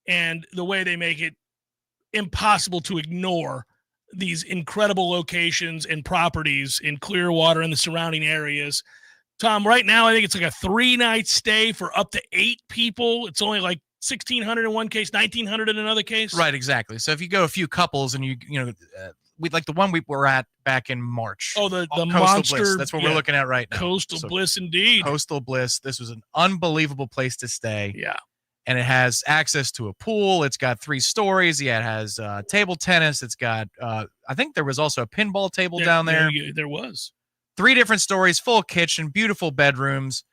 and the way they make it impossible to ignore these incredible locations and properties in Clearwater and the surrounding areas. Tom, right now, I think it's like a 3-night stay for up to 8 people. It's only like $1,600 in one case, $1,900 in another case.
Right, exactly. So if you go a few couples and we like the one we were at back in March.
Oh, the
Coastal
monster.
Bliss. That's what we're looking at right now.
Coastal Bliss, indeed.
Coastal Bliss. This was an unbelievable place to stay.
Yeah.
And it has access to a pool. It's got 3 stories. Yeah, it has table tennis. It's got, I think there was also a pinball table down there.
There was.
3 different stories, full kitchen, beautiful bedrooms.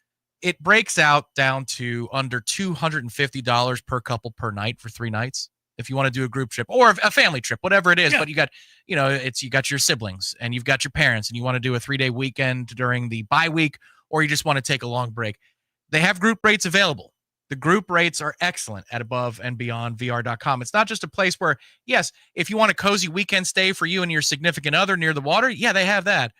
It breaks out down to under $250 per couple per night for 3 nights. If you want to do a group trip or a family trip, whatever it is, but you got, you got your siblings and you've got your parents and you want to do a 3-day weekend during the bye week, or you just want to take a long break. They have group rates available. The group rates are excellent at aboveandbeyondvr.com. It's not just a place where, yes, if you want a cozy weekend stay for you and your significant other near the water, yeah, they have that.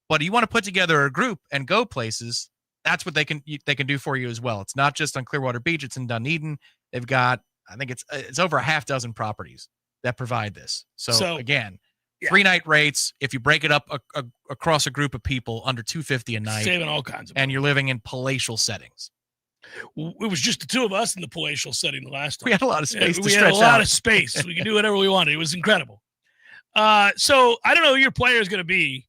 But you want to put together a group and go places, that's what they can do for you as well. It's not just on Clearwater Beach. It's in Dunedin. They've got, I think it's over a half dozen properties that provide this. So again, 3-night rates. If you break it up across a group of people, under $250 a night,
saving all kinds of money.
And you're living in palatial settings.
It was just the 2 of us in the palatial setting the last time.
We had a lot of space.
We had a lot of space. We could do whatever we wanted. It was incredible. So I don't know who your player is going to be,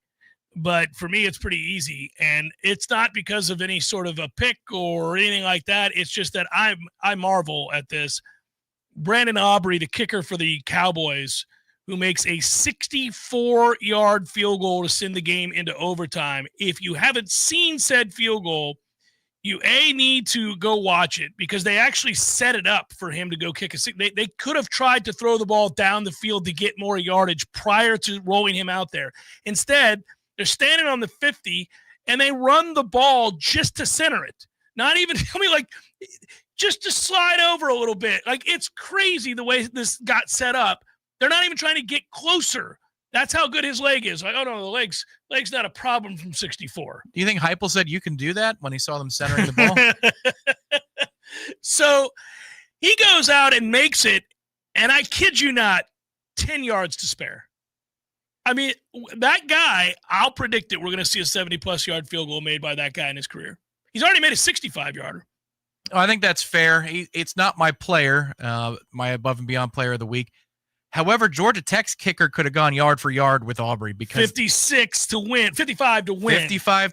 but for me, it's pretty easy. And it's not because of any sort of a pick or anything like that. It's just that I marvel at this. Brandon Aubrey, the kicker for the Cowboys, who makes a 64-yard field goal to send the game into overtime. If you haven't seen said field goal, you need to go watch it, because they actually set it up for him to go kick they could have tried to throw the ball down the field to get more yardage prior to rolling him out there. Instead, they're standing on the 50 and they run the ball just to center it. Not even, just to slide over a little bit. Like, it's crazy the way this got set up. They're not even trying to get closer. That's how good his leg is. Like, oh no, the leg's not a problem from 64.
Do you think Heupel said you can do that when he saw them centering the ball?
So he goes out and makes it, and I kid you not, 10 yards to spare. I mean, that guy, I'll predict it. We're going to see a 70-plus yard field goal made by that guy in his career. He's already made a 65-yarder.
Oh, I think that's fair. It's not my player, my above and beyond player of the week. However, Georgia Tech's kicker could have gone yard for yard with Aubrey, because
55 to win.
55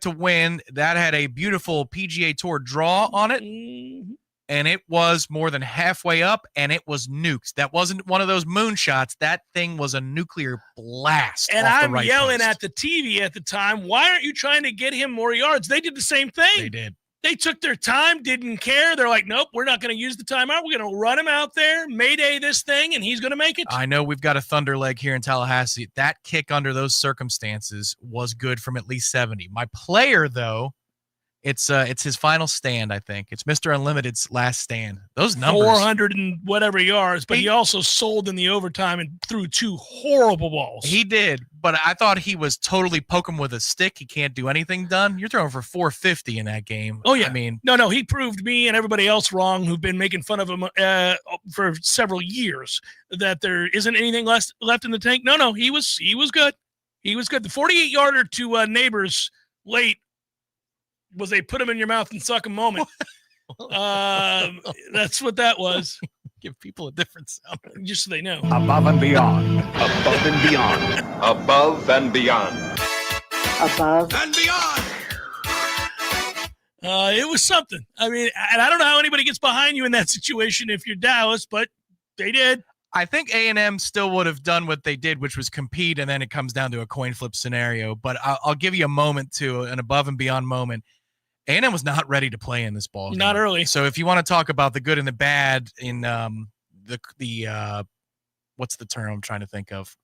to win. That had a beautiful PGA Tour draw on it.
Mm-hmm.
And it was more than halfway up, and it was nukes. That wasn't one of those moonshots. That thing was a nuclear blast.
And I'm yelling at the TV at the time, why aren't you trying to get him more yards? They did the same thing.
They did.
They took their time, didn't care. They're like, nope, we're not going to use the timeout. We're going to run him out there, mayday this thing, and he's going to make it.
I know we've got a thunder leg here in Tallahassee. That kick under those circumstances was good from at least 70. My player, though, it's his final stand, I think. It's Mr. Unlimited's last stand. Those numbers.
400 and whatever yards, but he also sold in the overtime and threw 2 horrible balls.
He did, but I thought he was totally poking with a stick. He can't do anything done. You're throwing for 450 in that game.
Oh, yeah.
I mean,
no, he proved me and everybody else wrong who've been making fun of him for several years, that there isn't anything left in the tank. No, he was good. He was good. The 48-yarder to Neighbors late was a put him in your mouth and suck him moment. That's what that was.
Give people a different sound.
Just so they know.
Above and beyond. Above and beyond. Above and beyond. Above
and beyond. It was something. I mean, and I don't know how anybody gets behind you in that situation if you're Dallas, but they did.
I think A&M still would have done what they did, which was compete, and then it comes down to a coin flip scenario. But I'll give you a moment to an above and beyond moment. A&M was not ready to play in this ball game.
Not early.
So if you want to talk about the good and the bad in the what's the term I'm trying to think of?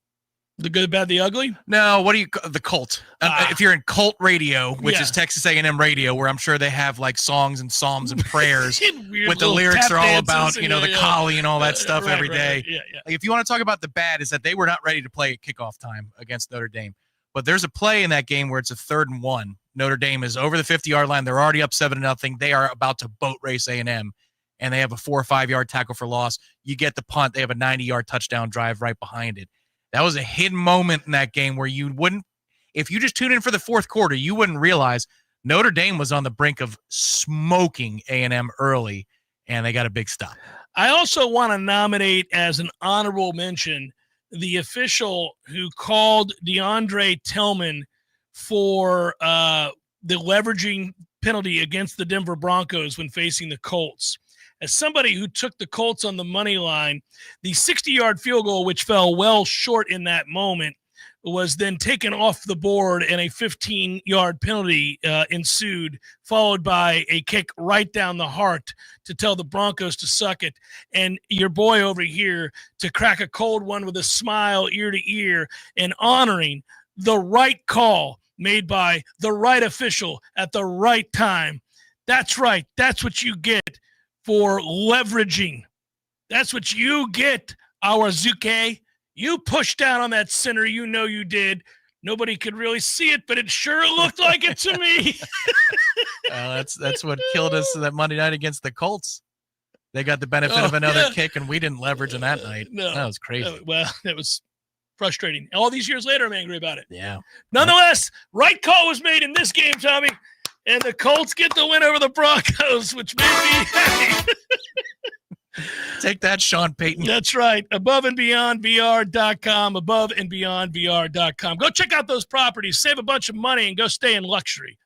The good, bad, the ugly?
No, what do you the cult? If you're in cult radio, which is Texas A&M radio, where I'm sure they have like songs and psalms and prayers with the lyrics are all about, the collie and all that stuff every day.
Yeah.
Like, if you want to talk about the bad, is that they were not ready to play at kickoff time against Notre Dame. But there's a play in that game where it's a 3rd and 1. Notre Dame is over the 50-yard line. They're already up 7-0. They are about to boat race A&M, and they have a 4 or 5-yard tackle for loss. You get the punt. They have a 90-yard touchdown drive right behind it. That was a hidden moment in that game where you wouldn't, if you just tune in for the 4th quarter, you wouldn't realize Notre Dame was on the brink of smoking A&M early, and they got a big stop.
I also want to nominate as an honorable mention the official who called DeAndre Tillman for the leveraging penalty against the Denver Broncos when facing the Colts. As somebody who took the Colts on the money line, the 60-yard field goal, which fell well short in that moment, was then taken off the board and a 15-yard penalty ensued, followed by a kick right down the heart to tell the Broncos to suck it. And your boy over here to crack a cold one with a smile ear to ear and honoring the right call made by the right official at the right time. That's right. That's what you get for leveraging. That's what you get, Awazuke. You pushed down on that center. You know you did. Nobody could really see it, but it sure looked like it to me.
That's what killed us that Monday night against the Colts. They got the benefit of another kick, and we didn't leverage on that night.
No.
That was crazy.
Well, it was frustrating. All these years later, I'm angry about it.
Yeah.
Nonetheless, right call was made in this game, Tommy, and the Colts get the win over the Broncos, which made me happy.
Take that, Sean Payton.
That's right. AboveandBeyondVR.com, AboveandBeyondVR.com. Go check out those properties, save a bunch of money, and go stay in luxury.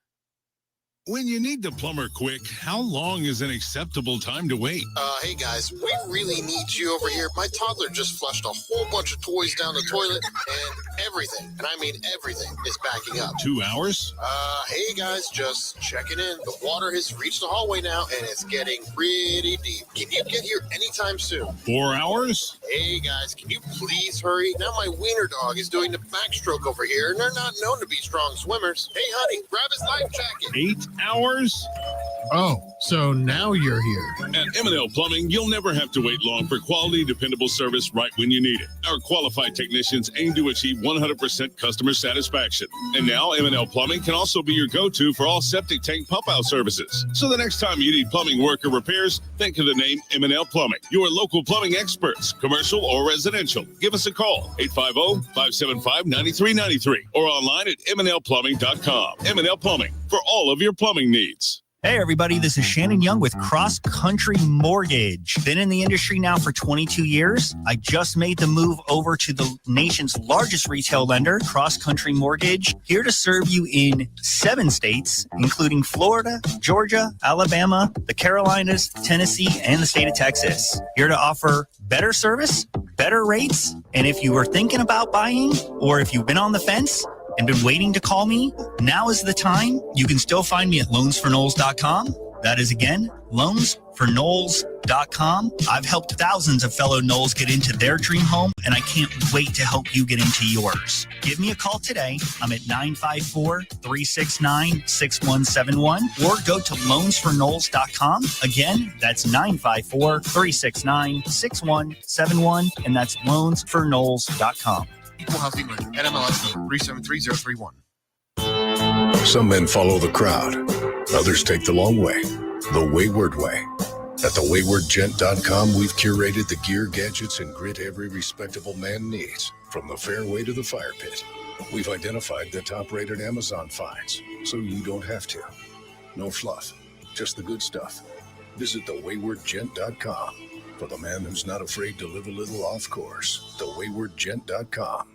When you need the plumber quick, how long is an acceptable time to wait?
Hey guys, we really need you over here. My toddler just flushed a whole bunch of toys down the toilet, and everything, and I mean everything, is backing up.
2 hours?
Hey guys, just checking in. The water has reached the hallway now, and it's getting pretty deep. Can you get here anytime soon?
4 hours?
Hey guys, can you please hurry? Now my wiener dog is doing the backstroke over here, and they're not known to be strong swimmers. Hey honey, grab his life jacket.
8 hours?
Oh, so now you're here.
At M&L Plumbing, you'll never have to wait long for quality, dependable service right when you need it. Our qualified technicians aim to achieve 100% customer satisfaction. And now M&L Plumbing can also be your go-to for all septic tank pump-out services. So the next time you need plumbing work or repairs, think of the name M&L Plumbing. Your local plumbing experts, commercial or residential. Give us a call, 850-575-9393, or online at mnlplumbing.com. M&L Plumbing, for all of your plumbing needs.
Hey everybody, this is Shannon Young with Cross Country Mortgage. Been in the industry now for 22 years. I just made the move over to the nation's largest retail lender, Cross Country Mortgage, here to serve you in 7 states, including Florida, Georgia, Alabama, the Carolinas, Tennessee, and the state of Texas. Here to offer better service, better rates, and if you are thinking about buying or if you've been on the fence and been waiting to call me, now is the time. You can still find me at loansforknowles.com. That is, again, loansforknowles.com. I've helped thousands of fellow Knowles get into their dream home, and I can't wait to help you get into yours. Give me a call today. I'm at 954-369-6171, or go to loansforknowles.com. Again, that's 954-369-6171, and that's loansforknowles.com.
Equal Housing Lender, NMLS number 373031.
Some men follow the crowd. Others take the long way, the wayward way. At thewaywardgent.com, we've curated the gear, gadgets, and grit every respectable man needs, from the fairway to the fire pit. We've identified the top-rated Amazon finds, so you don't have to. No fluff, just the good stuff. Visit thewaywardgent.com. For the man who's not afraid to live a little off course, thewaywardgent.com.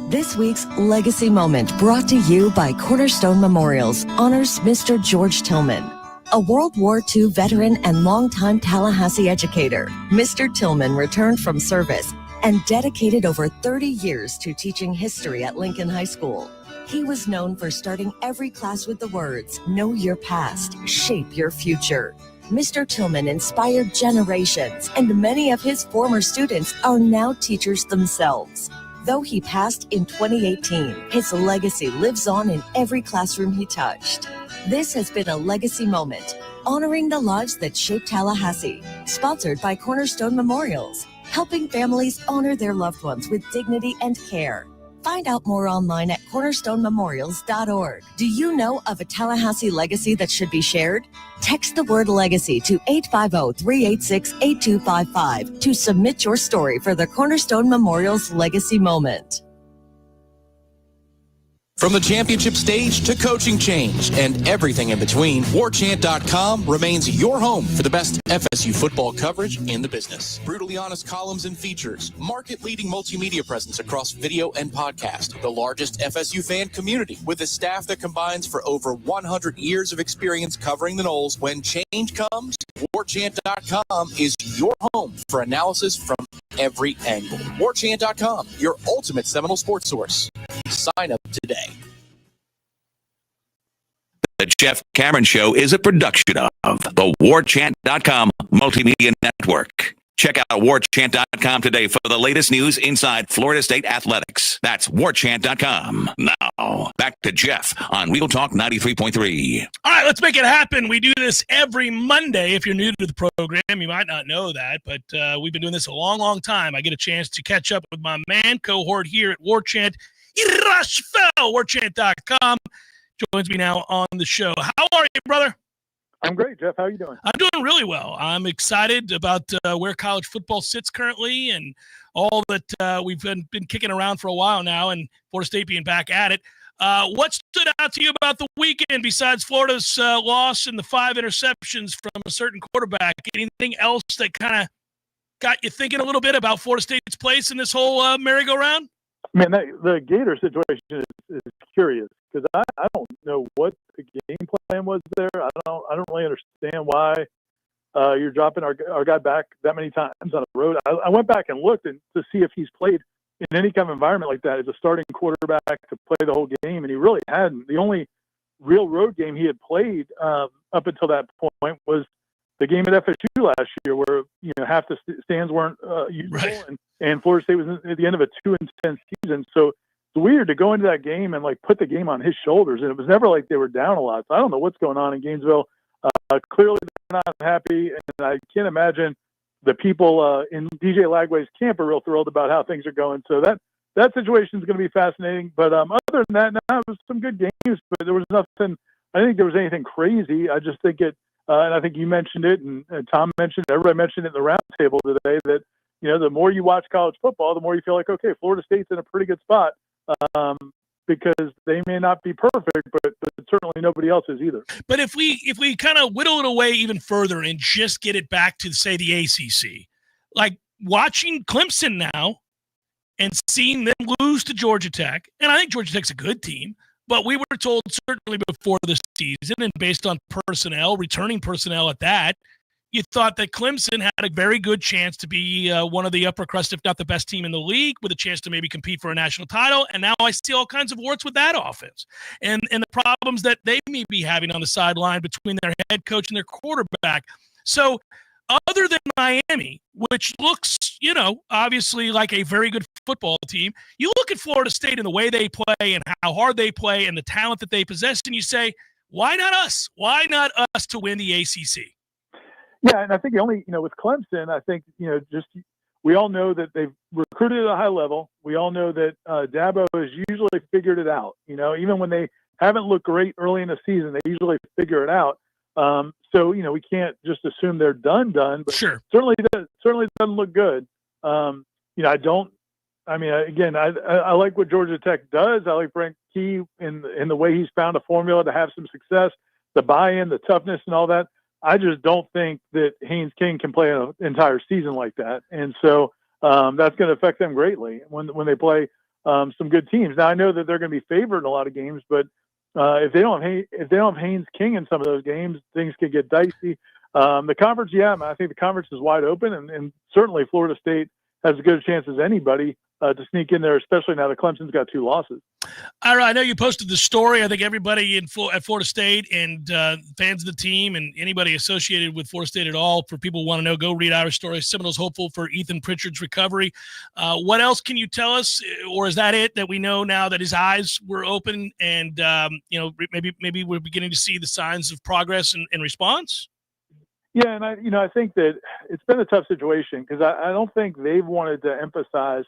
This week's Legacy Moment, brought to you by Cornerstone Memorials, honors Mr. George Tillman. A World War II veteran and longtime Tallahassee educator, Mr. Tillman returned from service and dedicated over 30 years to teaching history at Lincoln High School. He was known for starting every class with the words, "Know your past, shape your future." Mr. Tillman inspired generations, and many of his former students are now teachers themselves. Though he passed in 2018, his legacy lives on in every classroom he touched. This has been a Legacy Moment, honoring the lives that shaped Tallahassee, sponsored by Cornerstone Memorials, helping families honor their loved ones with dignity and care. Find out more online at cornerstonememorials.org. Do you know of a Tallahassee legacy that should be shared? Text the word legacy to 850-386-8255 to submit your story for the Cornerstone Memorials Legacy Moment.
From the championship stage to coaching change and everything in between, Warchant.com remains your home for the best FSU football coverage in the business. Brutally honest columns and features, market-leading multimedia presence across video and podcast, the largest FSU fan community with a staff that combines for over 100 years of experience covering the Noles. When change comes, Warchant.com is your home for analysis from every angle. Warchant.com, your ultimate Seminole sports source. Sign up today.
The Jeff Cameron Show is a production of the Warchant.com Multimedia Network. Check out Warchant.com today for the latest news inside Florida State athletics. That's Warchant.com. Now, back to Jeff on Real Talk 93.3.
All right, let's make it happen. We do this every Monday. If you're new to the program, you might not know that, but we've been doing this a long, long time. I get a chance to catch up with my man cohort here at Warchant, Irashfel, Warchant.com. Joins me now on the show. How are you, brother?
I'm great, Jeff. How are you doing?
I'm doing really well. I'm excited about where college football sits currently and all that we've been kicking around for a while now, and Florida State being back at it. What stood out to you about the weekend besides Florida's loss and the 5 interceptions from a certain quarterback? Anything else that kind of got you thinking a little bit about Florida State's place in this whole merry-go-round?
Man, the Gator situation is curious because I don't know what the game plan was there. I don't really understand why you're dropping our guy back that many times on the road. I went back and looked to see if he's played in any kind of environment like that as a starting quarterback to play the whole game, and he really hadn't. The only real road game he had played up until that point was the game at FSU last year, where half the stands weren't usable, right. and Florida State was at the end of a 2-10 season. So it's weird to go into that game and put the game on his shoulders, and it was never like they were down a lot. So I don't know what's going on in Gainesville. Clearly they're not happy, and I can't imagine the people in DJ Lagway's camp are real thrilled about how things are going. So that situation is going to be fascinating. But other than that, it was some good games, but there was nothing. I didn't think there was anything crazy. I just think it. And I think you mentioned it, and Tom mentioned it, everybody mentioned it in the roundtable today, that, the more you watch college football, the more you feel like, okay, Florida State's in a pretty good spot because they may not be perfect, but certainly nobody else is either.
But if we kind of whittle it away even further and just get it back to, say, the ACC, like watching Clemson now and seeing them lose to Georgia Tech, and I think Georgia Tech's a good team, but we were told certainly before the season, and based on personnel, returning personnel at that, you thought that Clemson had a very good chance to be one of the upper crust, if not the best team in the league, with a chance to maybe compete for a national title. And now I see all kinds of warts with that offense and the problems that they may be having on the sideline between their head coach and their quarterback. So other than Miami, which looks, obviously like a very good football team, you look at Florida State and the way they play and how hard they play and the talent that they possess, and you say, why not us? Why not us to win the ACC?
Yeah, and I think the only, with Clemson, I think, just we all know that they've recruited at a high level. We all know that Dabo has usually figured it out. Even when they haven't looked great early in the season, they usually figure it out. So, we can't just assume they're done, but
sure.
certainly doesn't look good. I like what Georgia Tech does. I like Brent Key in the way he's found a formula to have some success, the buy-in, the toughness and all that. I just don't think that Haynes King can play an entire season like that. And so that's going to affect them greatly when they play some good teams. Now, I know that they're going to be favored in a lot of games, but if they don't have Haynes King in some of those games, things could get dicey. The conference, I think the conference is wide open, and certainly Florida State has as good a chance as anybody to sneak in there, especially now that Clemson's got 2 losses.
All right, I know you posted the story. I think everybody at Florida State and fans of the team and anybody associated with Florida State at all, for people who want to know, go read our story. Seminoles hopeful for Ethan Pritchard's recovery. What else can you tell us, or is that it, that we know now that his eyes were open and maybe we're beginning to see the signs of progress and response?
Yeah, and I think that it's been a tough situation because I don't think they've wanted to emphasize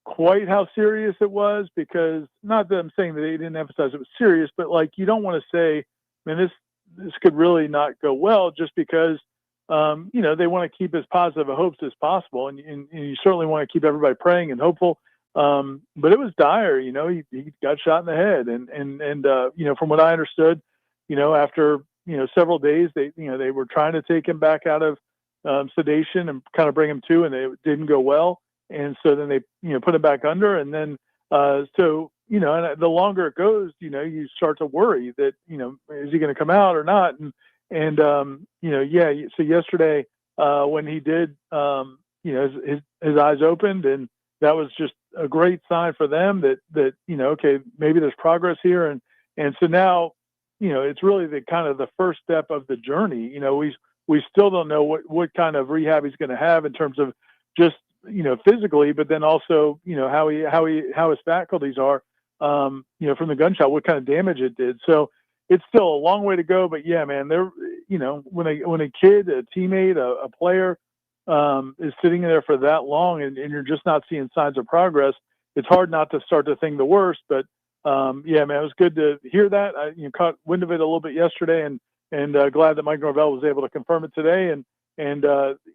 quite how serious it was, because not that I'm saying that they didn't emphasize it was serious, but you don't want to say, man, this could really not go well, just because they want to keep as positive a hopes as possible, and you certainly want to keep everybody praying and hopeful. But it was dire. He got shot in the head, and from what I understood, after several days, they were trying to take him back out of sedation and kind of bring him to, and it didn't go well. And so then they put him back under, and then and the longer it goes, you start to worry that is he going to come out or not, and so yesterday when he did, his eyes opened, and that was just a great sign for them that okay, maybe there's progress here, and so now it's really the kind of the first step of the journey. We still don't know what kind of rehab he's going to have in terms of just physically, but then also how his faculties are from the gunshot, what kind of damage it did. So it's still a long way to go, but yeah, man, when a kid, a teammate, a player is sitting there for that long and you're just not seeing signs of progress, it's hard not to start to think the worst. But yeah, man, it was good to hear that. I caught wind of it a little bit yesterday, and glad that Mike Norvell was able to confirm it today. And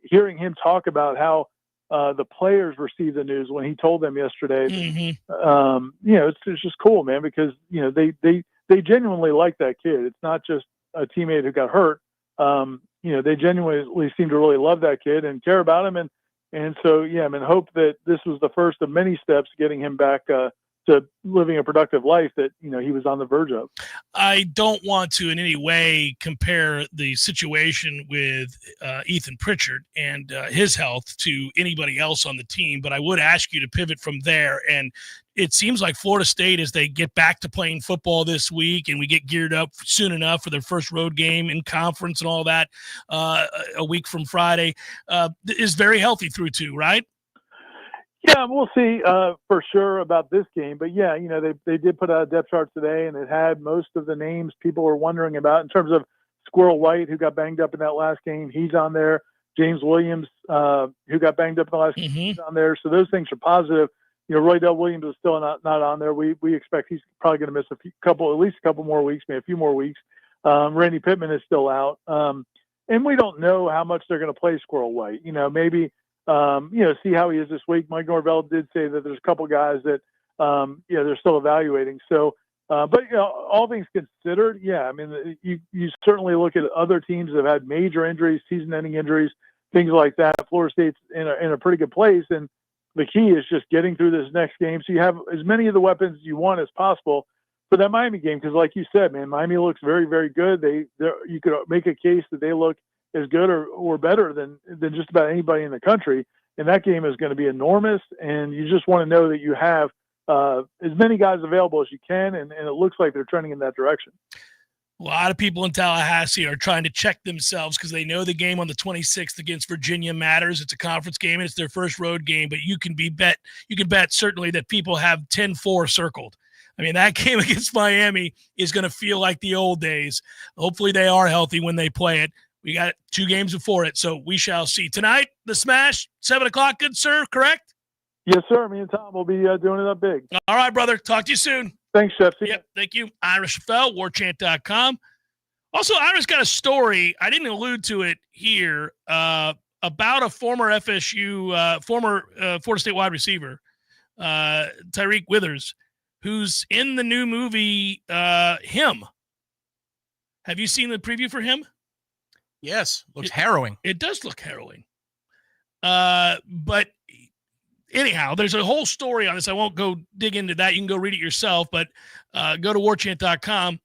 hearing him talk about how the players received the news when he told them yesterday, it's just cool, man, because they genuinely like that kid. It's not just a teammate who got hurt. They genuinely seem to really love that kid and care about him. And so, yeah, I mean, hope that this was the first of many steps getting him back to living a productive life that, he was on the verge of.
I don't want to in any way compare the situation with Ethan Pritchard and his health to anybody else on the team, but I would ask you to pivot from there. And it seems like Florida State, as they get back to playing football this week and we get geared up soon enough for their first road game in conference and all that a week from Friday, is very healthy through 2, right?
Yeah, we'll see for sure about this game. But, yeah, they did put out a depth chart today, and it had most of the names people were wondering about in terms of Squirrel White, who got banged up in that last game. He's on there. James Williams, who got banged up in the last game, he's on there. So those things are positive. Roy Dell Williams is still not on there. We expect he's probably going to miss at least a couple more weeks, maybe a few more weeks. Randy Pittman is still out. And we don't know how much they're going to play Squirrel White. Maybe – see how he is this week. Mike Norvell did say that there's a couple guys that, they're still evaluating. So, but all things considered, yeah, I mean, you certainly look at other teams that have had major injuries, season-ending injuries, things like that. Florida State's in a pretty good place, and the key is just getting through this next game so you have as many of the weapons you want as possible for that Miami game. Because, like you said, man, Miami looks very, very good. You could make a case that they look as good or better than just about anybody in the country. And that game is going to be enormous. And you just want to know that you have as many guys available as you can. And it looks like they're trending in that direction.
A lot of people in Tallahassee are trying to check themselves because they know the game on the 26th against Virginia matters. It's a conference game and it's their first road game, but you can bet certainly that people have 10-4 circled. I mean, that game against Miami is going to feel like the old days. Hopefully they are healthy when they play it. We got 2 games before it, so we shall see. Tonight, the Smash, 7 o'clock, good sir, correct?
Yes, sir. Me and Tom will be doing it up big.
All right, brother. Talk to you soon.
Thanks, Chef.
Yep, thank you. Irish Fell, warchant.com. Also, Irish got a story, I didn't allude to it here, about a former FSU, Florida State wide receiver, Tyreek Withers, who's in the new movie, Him. Have you seen the preview for Him?
Yes, looks harrowing.
It does look harrowing. But anyhow, there's a whole story on this. I won't go dig into that. You can go read it yourself, but go to warchant.com.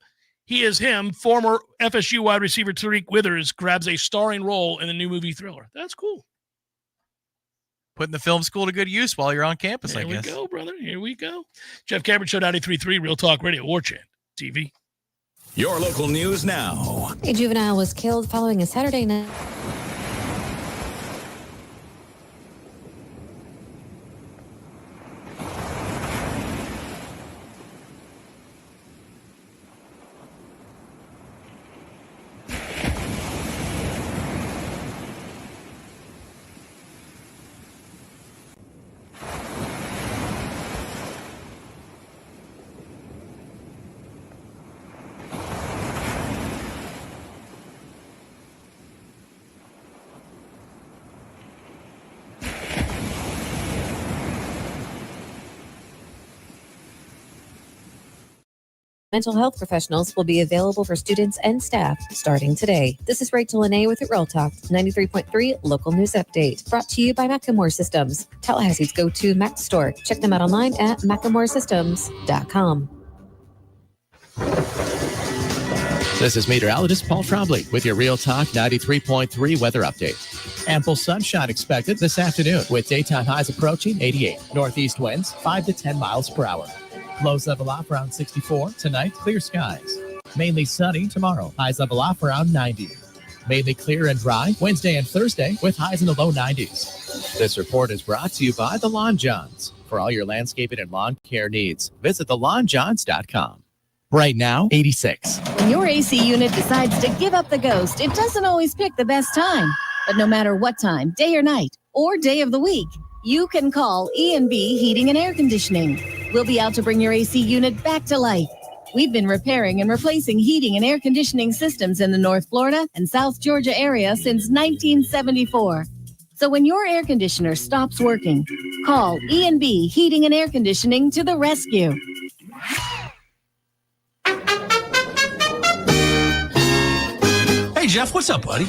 He is him. Former FSU wide receiver Tyreek Withers grabs a starring role in the new movie Thriller. That's cool.
Putting the film school to good use while you're on campus, I guess.
Here we go, brother. Here we go. Jeff Cameron Show 93.3 Real Talk Radio, Warchant TV.
Your local news now.
A juvenile was killed following a Saturday night.
Mental health professionals will be available for students and staff starting today. This is Rachel Lene with Real Talk 93.3 Local News Update, brought to you by Macklemore Systems, Tallahassee's go-to Mac store. Check them out online at MacklemoreSystems.com.
This is meteorologist Paul Trombley with your Real Talk 93.3 weather update. Ample sunshine expected this afternoon with daytime highs approaching 88. Northeast winds 5 to 10 miles per hour. Lows level off around 64. Tonight, clear skies. Mainly sunny tomorrow. Highs level off around 90. Mainly clear and dry Wednesday and Thursday with highs in the low 90s. This report is brought to you by the Lawn Johns. For all your landscaping and lawn care needs, visit thelawnjohns.com. Right now, 86.
When your AC unit decides to give up the ghost, it doesn't always pick the best time. But no matter what time, day or night, or day of the week, you can call E&B Heating and Air Conditioning. We'll be out to bring your AC unit back to life. We've been repairing and replacing heating and air conditioning systems in the North Florida and South Georgia area since 1974. So when your air conditioner stops working, call E&B Heating and Air Conditioning to the rescue.
Hey, Jeff, what's up, buddy?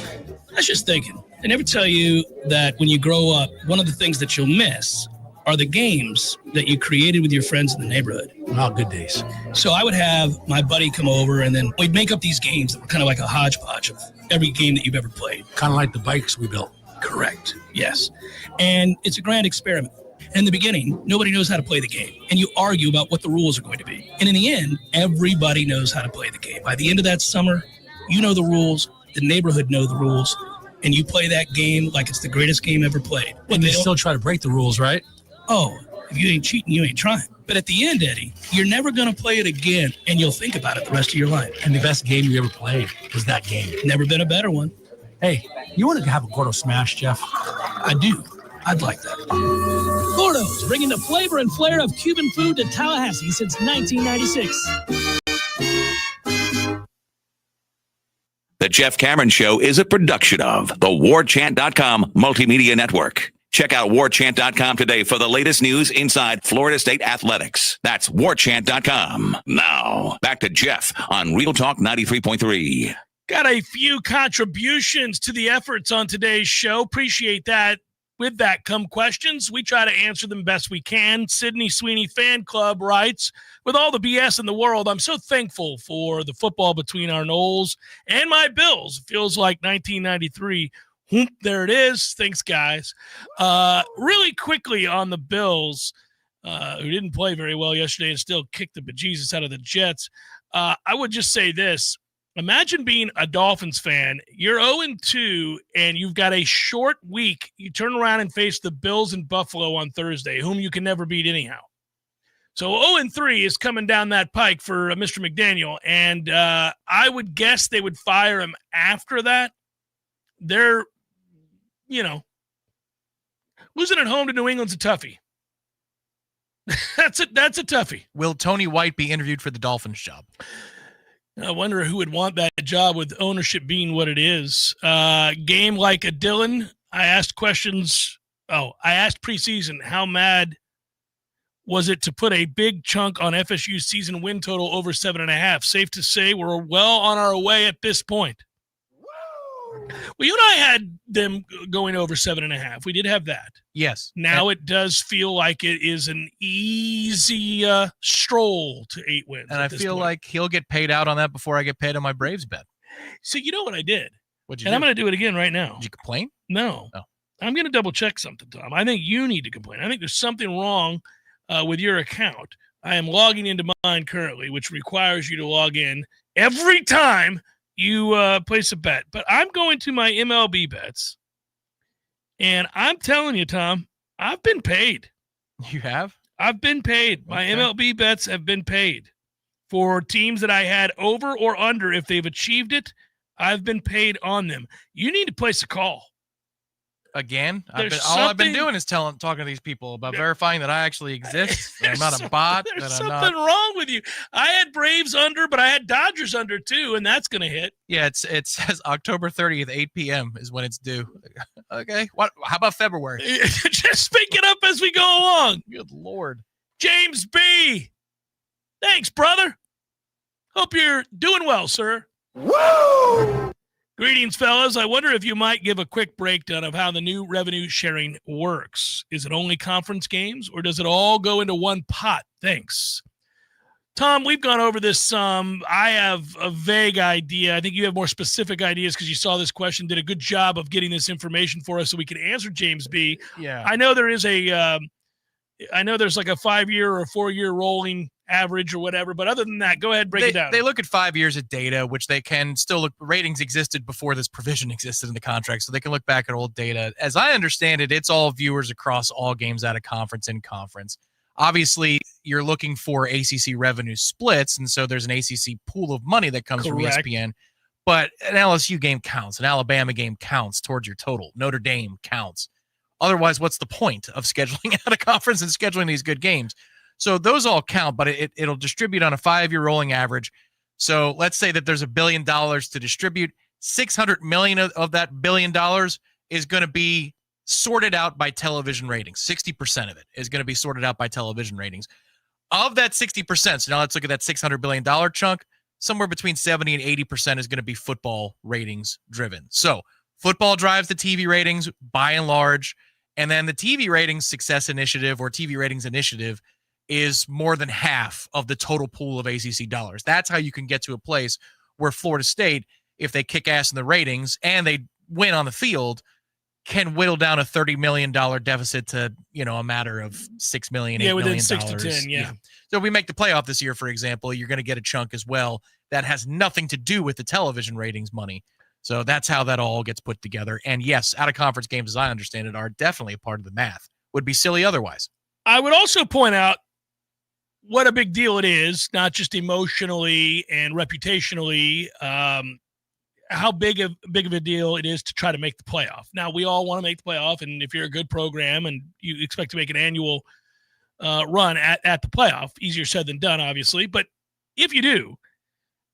I was just thinking, they never tell you that when you grow up, one of the things that you'll miss are the games that you created with your friends in the neighborhood.
Oh, good days.
So I would have my buddy come over, and then we'd make up these games that were kind of like a hodgepodge of every game that you've ever played.
Kind of like the bikes we built.
Correct. Yes. And it's a grand experiment. In the beginning, nobody knows how to play the game, and you argue about what the rules are going to be. And in the end, everybody knows how to play the game. By the end of that summer, you know the rules, the neighborhood know the rules, and you play that game like it's the greatest game ever played.
And they still try to break the rules, right?
Oh, if you ain't cheating, you ain't trying. But at the end, Eddie, you're never going to play it again, and you'll think about it the rest of your life.
And the best game you ever played was that game.
Never been a better one.
Hey, you want to have a Gordo Smash, Jeff?
I do. I'd like that. Gordo's, bringing the flavor and flair of Cuban food to Tallahassee since 1996.
The Jeff Cameron Show is a production of the Warchant.com Multimedia Network. Check out Warchant.com today for the latest news inside Florida State athletics. That's Warchant.com. Now, back to Jeff on Real Talk 93.3.
Got a few contributions to the efforts on today's show. Appreciate that. With that come questions. We try to answer them best we can. Sydney Sweeney Fan Club writes, with all the BS in the world, I'm so thankful for the football between our Noles and my Bills. It feels like 1993. There it is. Thanks, guys. Really quickly on the Bills, who didn't play very well yesterday and still kicked the bejesus out of the Jets. I would just say this. Imagine being a Dolphins fan. You're 0-2, and you've got a short week. You turn around and face the Bills in Buffalo on Thursday, whom you can never beat anyhow. So 0-3 is coming down that pike for Mr. McDaniel, and I would guess they would fire him after that. They're, losing at home to New England's a toughie. That's a toughie.
Will Tony White be interviewed for the Dolphins job?
I wonder who would want that job with ownership being what it is. Game like a Dillon. I asked questions. I asked preseason, how mad was it to put a big chunk on FSU's season win total over 7.5? Safe to say we're well on our way at this point. Well, you and I had them going over 7.5. We did have that.
Yes.
Now it does feel like it is an easy stroll to 8 wins.
And I feel like he'll get paid out on that before I get paid on my Braves bet.
So you know what I did?
What'd you
and
do?
I'm going to do it again right now.
Did you complain?
No.
Oh.
I'm going to double check something, Tom. I think you need to complain. I think there's something wrong with your account. I am logging into mine currently, which requires you to log in every time you place a bet. But I'm going to my MLB bets, and I'm telling you, Tom, I've been paid.
You have?
I've been paid. My MLB bets have been paid for teams that I had over or under. If they've achieved it, I've been paid on them. You need to place a call.
Again, all I've been doing is talking to these people about verifying that I actually exist. That I'm not a bot.
There's something wrong with you. I had Braves under, but I had Dodgers under too, and that's going to hit.
Yeah, it says October 30th, 8 p.m. is when it's due. Okay. How about February?
Just speak it up as we go along.
Good Lord.
James B. Thanks, brother. Hope you're doing well, sir. Woo! Greetings, fellas. I wonder if you might give a quick breakdown of how the new revenue sharing works. Is it only conference games, or does it all go into one pot? Thanks. Tom, we've gone over this some. I have a vague idea. I think you have more specific ideas because you saw this question, did a good job of getting this information for us so we can answer James B.
Yeah.
I know there is I know there's like a 5-year or a 4-year rolling average or whatever, but other than that, go ahead and break it down.
They look at 5 years of data, which they can still look. Ratings existed before this provision existed in the contract, so they can look back at old data. As I understand it, it's all viewers across all games out of conference in conference. Obviously, you're looking for ACC revenue splits, and so there's an ACC pool of money that comes
Correct.
from ESPN. But an LSU game counts. An Alabama game counts towards your total. Notre Dame counts. Otherwise, what's the point of scheduling out of conference and scheduling these good games? So those all count, but it'll distribute on a 5-year rolling average. So let's say that there's $1 billion to distribute. $600 million of that $1 billion is going to be sorted out by television ratings. 60% of it is going to be sorted out by television ratings. Of that 60%, so now let's look at that $600 billion chunk, somewhere between 70 and 80% is going to be football ratings driven. So football drives the TV ratings by and large, and then the TV ratings success initiative or TV ratings initiative is more than half of the total pool of ACC dollars. That's how you can get to a place where Florida State, if they kick ass in the ratings and they win on the field, can whittle down a $30 million deficit to, a matter of $6 million, $8 million.
Within 6 to 10, yeah.
So if we make the playoff this year, for example, you're going to get a chunk as well that has nothing to do with the television ratings money. So that's how that all gets put together. And yes, out-of-conference games, as I understand it, are definitely a part of the math. Would be silly otherwise.
I would also point out what a big deal it is, not just emotionally and reputationally, how big of a deal it is to try to make the playoff. Now, we all want to make the playoff, and if you're a good program and you expect to make an annual run at the playoff, easier said than done, obviously. But if you do,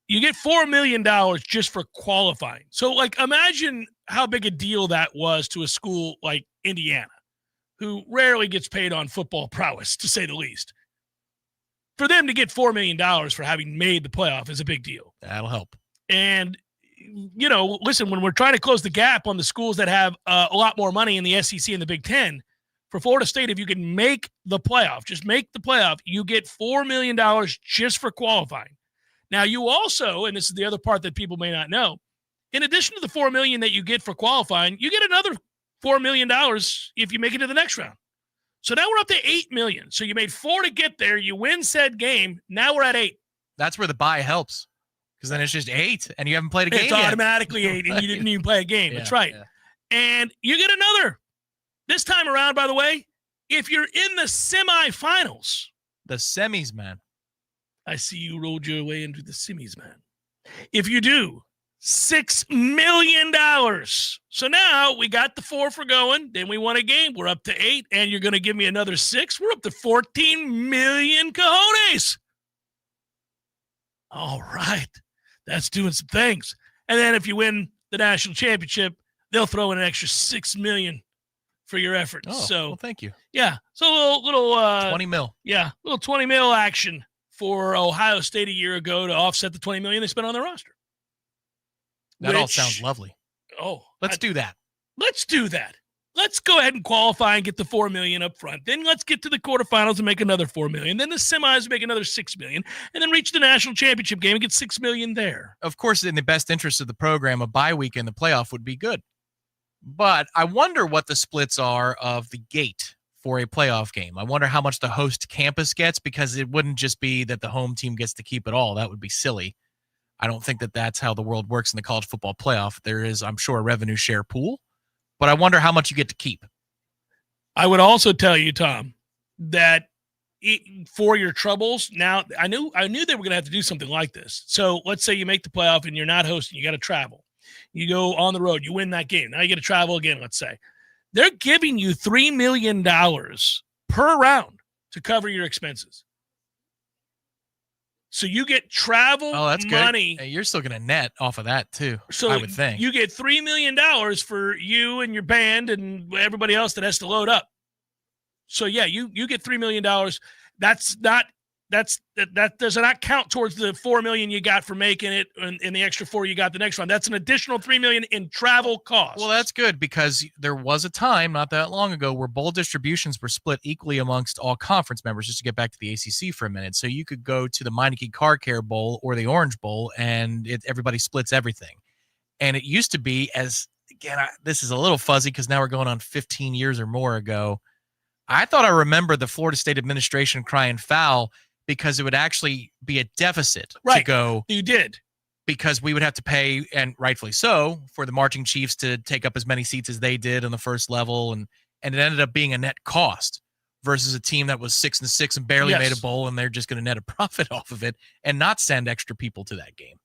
you get $4 million just for qualifying. So, imagine how big a deal that was to a school like Indiana, who rarely gets paid on football prowess, to say the least. For them to get $4 million for having made the playoff is a big deal.
That'll help.
And listen, when we're trying to close the gap on the schools that have a lot more money in the SEC and the Big Ten, for Florida State, if you can make the playoff, just make the playoff, you get $4 million just for qualifying. Now, you also, and this is the other part that people may not know, in addition to the $4 million that you get for qualifying, you get another $4 million if you make it to the next round. So now we're up to $8 million. So you made 4 to get there. You win said game. Now we're at 8.
That's where the bye helps. Because then it's just 8, and you haven't played a game
yet.
It's
automatically 8, and you didn't even play a game.
Yeah,
that's right.
Yeah.
And you get another. This time around, by the way, if you're in the semifinals.
The semis, man.
I see you rolled your way into the semis, man. If you do, $6 million. So now we got the 4 for going. Then we won a game. We're up to 8, and you're going to give me another 6. We're up to 14 million cojones. All right. That's doing some things. And then if you win the national championship, they'll throw in an extra $6 million for your efforts.
Oh,
so
well, thank you.
Yeah. So a little
20 mil.
Yeah, little 20 mil action for Ohio State a year ago to offset the 20 million they spent on their roster.
That all sounds lovely.
Oh,
let's do that.
Let's do that. Let's go ahead and qualify and get the $4 million up front. Then let's get to the quarterfinals and make another $4 million. Then the semis make another $6 million, and then reach the national championship game and get $6 million there.
Of course, in the best interest of the program, a bye week in the playoff would be good. But I wonder what the splits are of the gate for a playoff game. I wonder how much the host campus gets, because it wouldn't just be that the home team gets to keep it all. That would be silly. I don't think that that's how the world works in the college football playoff. There is, I'm sure, a revenue share pool. But I wonder how much you get to keep.
I would also tell you, Tom, that for your troubles, now I knew they were going to have to do something like this. So let's say you make the playoff and you're not hosting. You got to travel. You go on the road. You win that game. Now you got to travel again, let's say. They're giving you $3 million per round to cover your expenses. So you get travel money.
Good. You're still going to net off of that too,
so
I would think.
You get $3 million for you and your band and everybody else that has to load up. So, yeah, you get $3 million. That's not that does not count towards the $4 million you got for making it and the extra $4 million you got the next round. That's an additional $3 million in travel costs.
Well, that's good because there was a time not that long ago where bowl distributions were split equally amongst all conference members, just to get back to the ACC for a minute. So you could go to the Meineke Car Care Bowl or the Orange Bowl, and everybody splits everything. And it used to be, this is a little fuzzy because now we're going on 15 years or more ago. I thought I remember the Florida State administration crying foul because it would actually be a deficit to go.
You did.
Because we would have to pay, and rightfully so, for the marching chiefs to take up as many seats as they did on the first level. And it ended up being a net cost versus a team that was 6-6 and barely made a bowl, and they're just going to net a profit off of it and not send extra people to that game.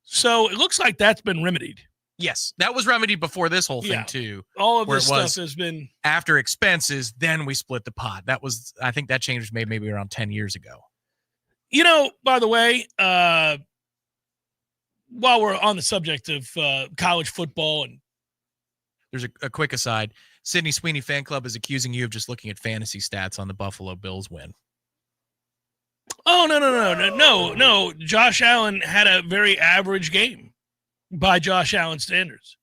So it looks like that's been remedied.
Yes, that was remedied before this whole thing too.
All of this stuff has been
after expenses. Then we split the pot. I think that change was made maybe around 10 years ago.
By the way, while we're on the subject of college football, and
there's a quick aside. Sydney Sweeney fan club is accusing you of just looking at fantasy stats on the Buffalo Bills win.
Oh, no. Josh Allen had a very average game by Josh Allen standards.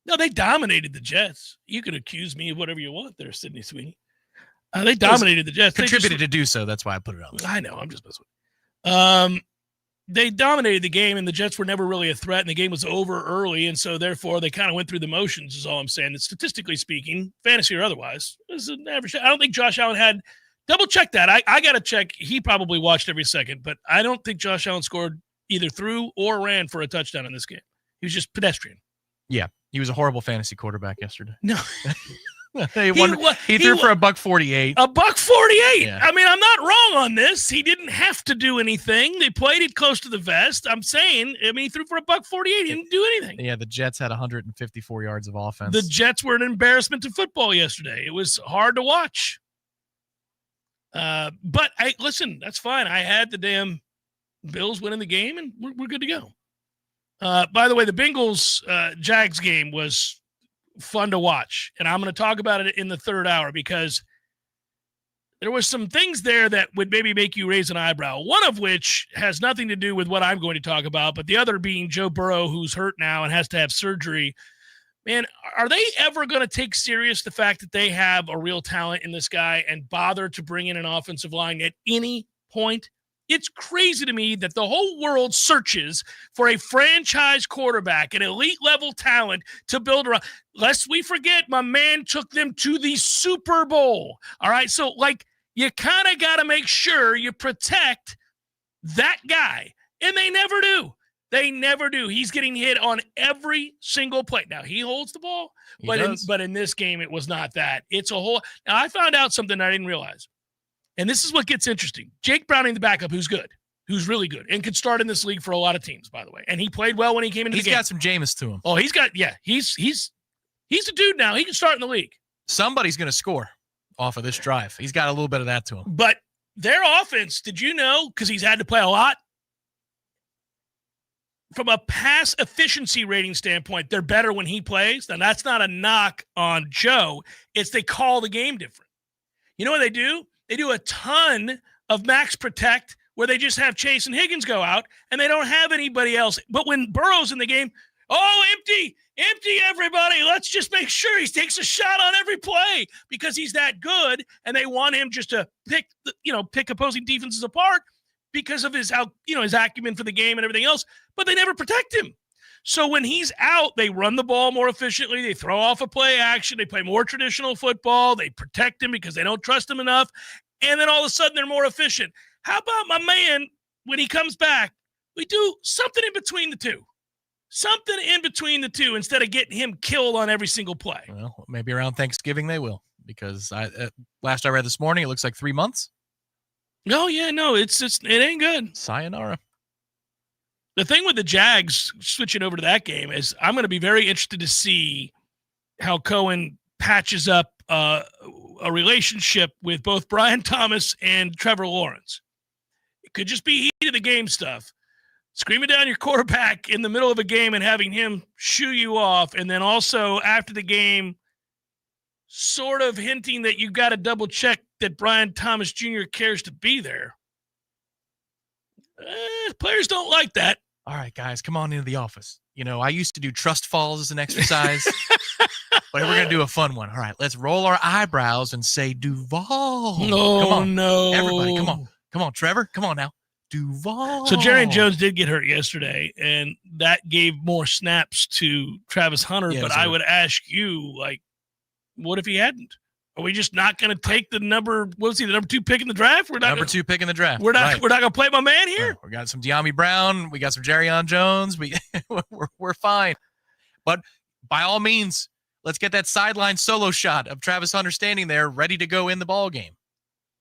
No, they dominated the Jets. You could accuse me of whatever you want there, Sydney Sweeney. They dominated the Jets.
Contributed to do so. That's why I put it on.
I know. I'm just messing with it. They dominated the game, and the Jets were never really a threat, and the game was over early, and so therefore they kind of went through the motions is all I'm saying. And statistically speaking, fantasy or otherwise, it was an average. I don't think Josh Allen had – double-check that. I got to check. He probably watched every second, but I don't think Josh Allen scored either through or ran for a touchdown in this game. He was just pedestrian.
Yeah, he was a horrible fantasy quarterback yesterday.
No.
He threw for $148.
$148.
Yeah.
I mean, I'm not wrong on this. He didn't have to do anything. They played it close to the vest. I'm saying, he threw for $148. He didn't do anything.
Yeah, the Jets had 154 yards of offense.
The Jets were an embarrassment to football yesterday. It was hard to watch. But listen, that's fine. I had the damn Bills winning the game, and we're good to go. By the way, the Bengals Jags game was fun to watch, and I'm going to talk about it in the third hour because there was some things there that would maybe make you raise an eyebrow, one of which has nothing to do with what I'm going to talk about, but the other being Joe Burrow, who's hurt now and has to have surgery. Man, are they ever going to take serious the fact that they have a real talent in this guy and bother to bring in an offensive line at any point? It's crazy to me that the whole world searches for a franchise quarterback, an elite level talent to build around. Lest we forget, my man took them to the Super Bowl. All right. So you kind of got to make sure you protect that guy. And they never do. They never do. He's getting hit on every single play. Now he holds the ball, but in this game, it was not that. It's a whole. Now I found out something I didn't realize. And this is what gets interesting. Jake Browning, the backup, who's really good, and could start in this league for a lot of teams, by the way. And he played well when he came into the game.
He's got some Jameis to him.
Oh, he's a dude now. He can start in the league.
Somebody's going to score off of this drive. He's got a little bit of that to him.
But their offense, did you know, because he's had to play a lot, from a pass efficiency rating standpoint, they're better when he plays. Now, that's not a knock on Joe. It's they call the game different. You know what they do? They do a ton of max protect where they just have Chase and Higgins go out and they don't have anybody else. But when Burrow's in the game, empty everybody. Let's just make sure he takes a shot on every play because he's that good. And they want him just to pick opposing defenses apart because of his acumen for the game and everything else. But they never protect him. So when he's out, they run the ball more efficiently. They throw off a play action. They play more traditional football. They protect him because they don't trust him enough. And then all of a sudden, they're more efficient. How about my man, when he comes back, we do something in between the two. Something in between the two instead of getting him killed on every single play.
Well, maybe around Thanksgiving they will because last I read this morning, it looks like 3 months.
No, it ain't good.
Sayonara.
The thing with the Jags, switching over to that game, is I'm going to be very interested to see how Cohen patches up a relationship with both Brian Thomas and Trevor Lawrence. It could just be heat of the game stuff. Screaming down your quarterback in the middle of a game and having him shoo you off, and then also after the game sort of hinting that you got to double check that Brian Thomas Jr. cares to be there. Players don't like that.
All right, guys, come on into the office. I used to do trust falls as an exercise, but we're going to do a fun one. All right, let's roll our eyebrows and say Duval.
Oh,
come on.
no.
Everybody, come on. Come on, Trevor. Come on now. Duval.
So Jerry Jones did get hurt yesterday, and that gave more snaps to Travis Hunter.
Yeah,
but I would ask you, what if he hadn't? Are we just not going to take the number 2 pick in the draft? We're not
number 2 pick in the draft.
We're not.
Right.
We're not going to play my man here.
We got some De'Ami Brown. We got some Jerryon Jones. We're fine. But by all means, let's get that sideline solo shot of Travis Hunter standing there, ready to go in the ball game.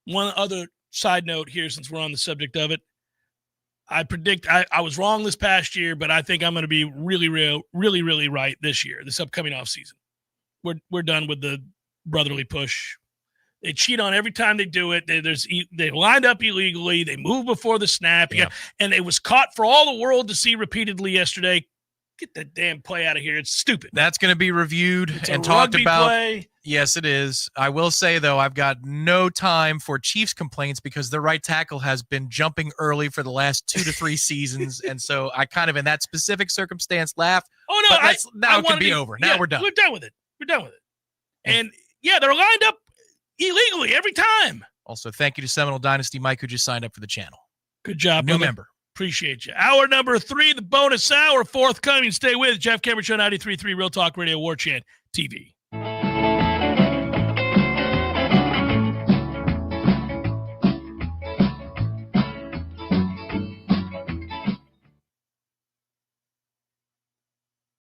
One other side note here, since we're on the subject of it, I predict I was wrong this past year, but I think I'm going to be really right this year, this upcoming offseason. We're done with the brotherly push. They cheat on every time they do it. They lined up illegally. They move before the snap. Yeah. And it was caught for all the world to see repeatedly yesterday. Get that damn play out of here. It's stupid.
That's going to be reviewed
It's
and
a
talked
rugby
about.
play.
Yes, it is. I will say, though, I've got no time for Chiefs complaints because their right tackle has been jumping early for the last 2 to 3 seasons. And so I kind of, in that specific circumstance, laugh.
Oh, no.
Now it can be over. Now we're done.
We're done with it. And, yeah, they're lined up illegally every time.
Also, thank you to Seminole Dynasty Mike, who just signed up for the channel.
Good job,
New
brother.
member.
Appreciate you. Hour number 3, the bonus hour, forthcoming. Stay with Jeff Cameron Show, 93.3 Real Talk Radio, Warchant TV.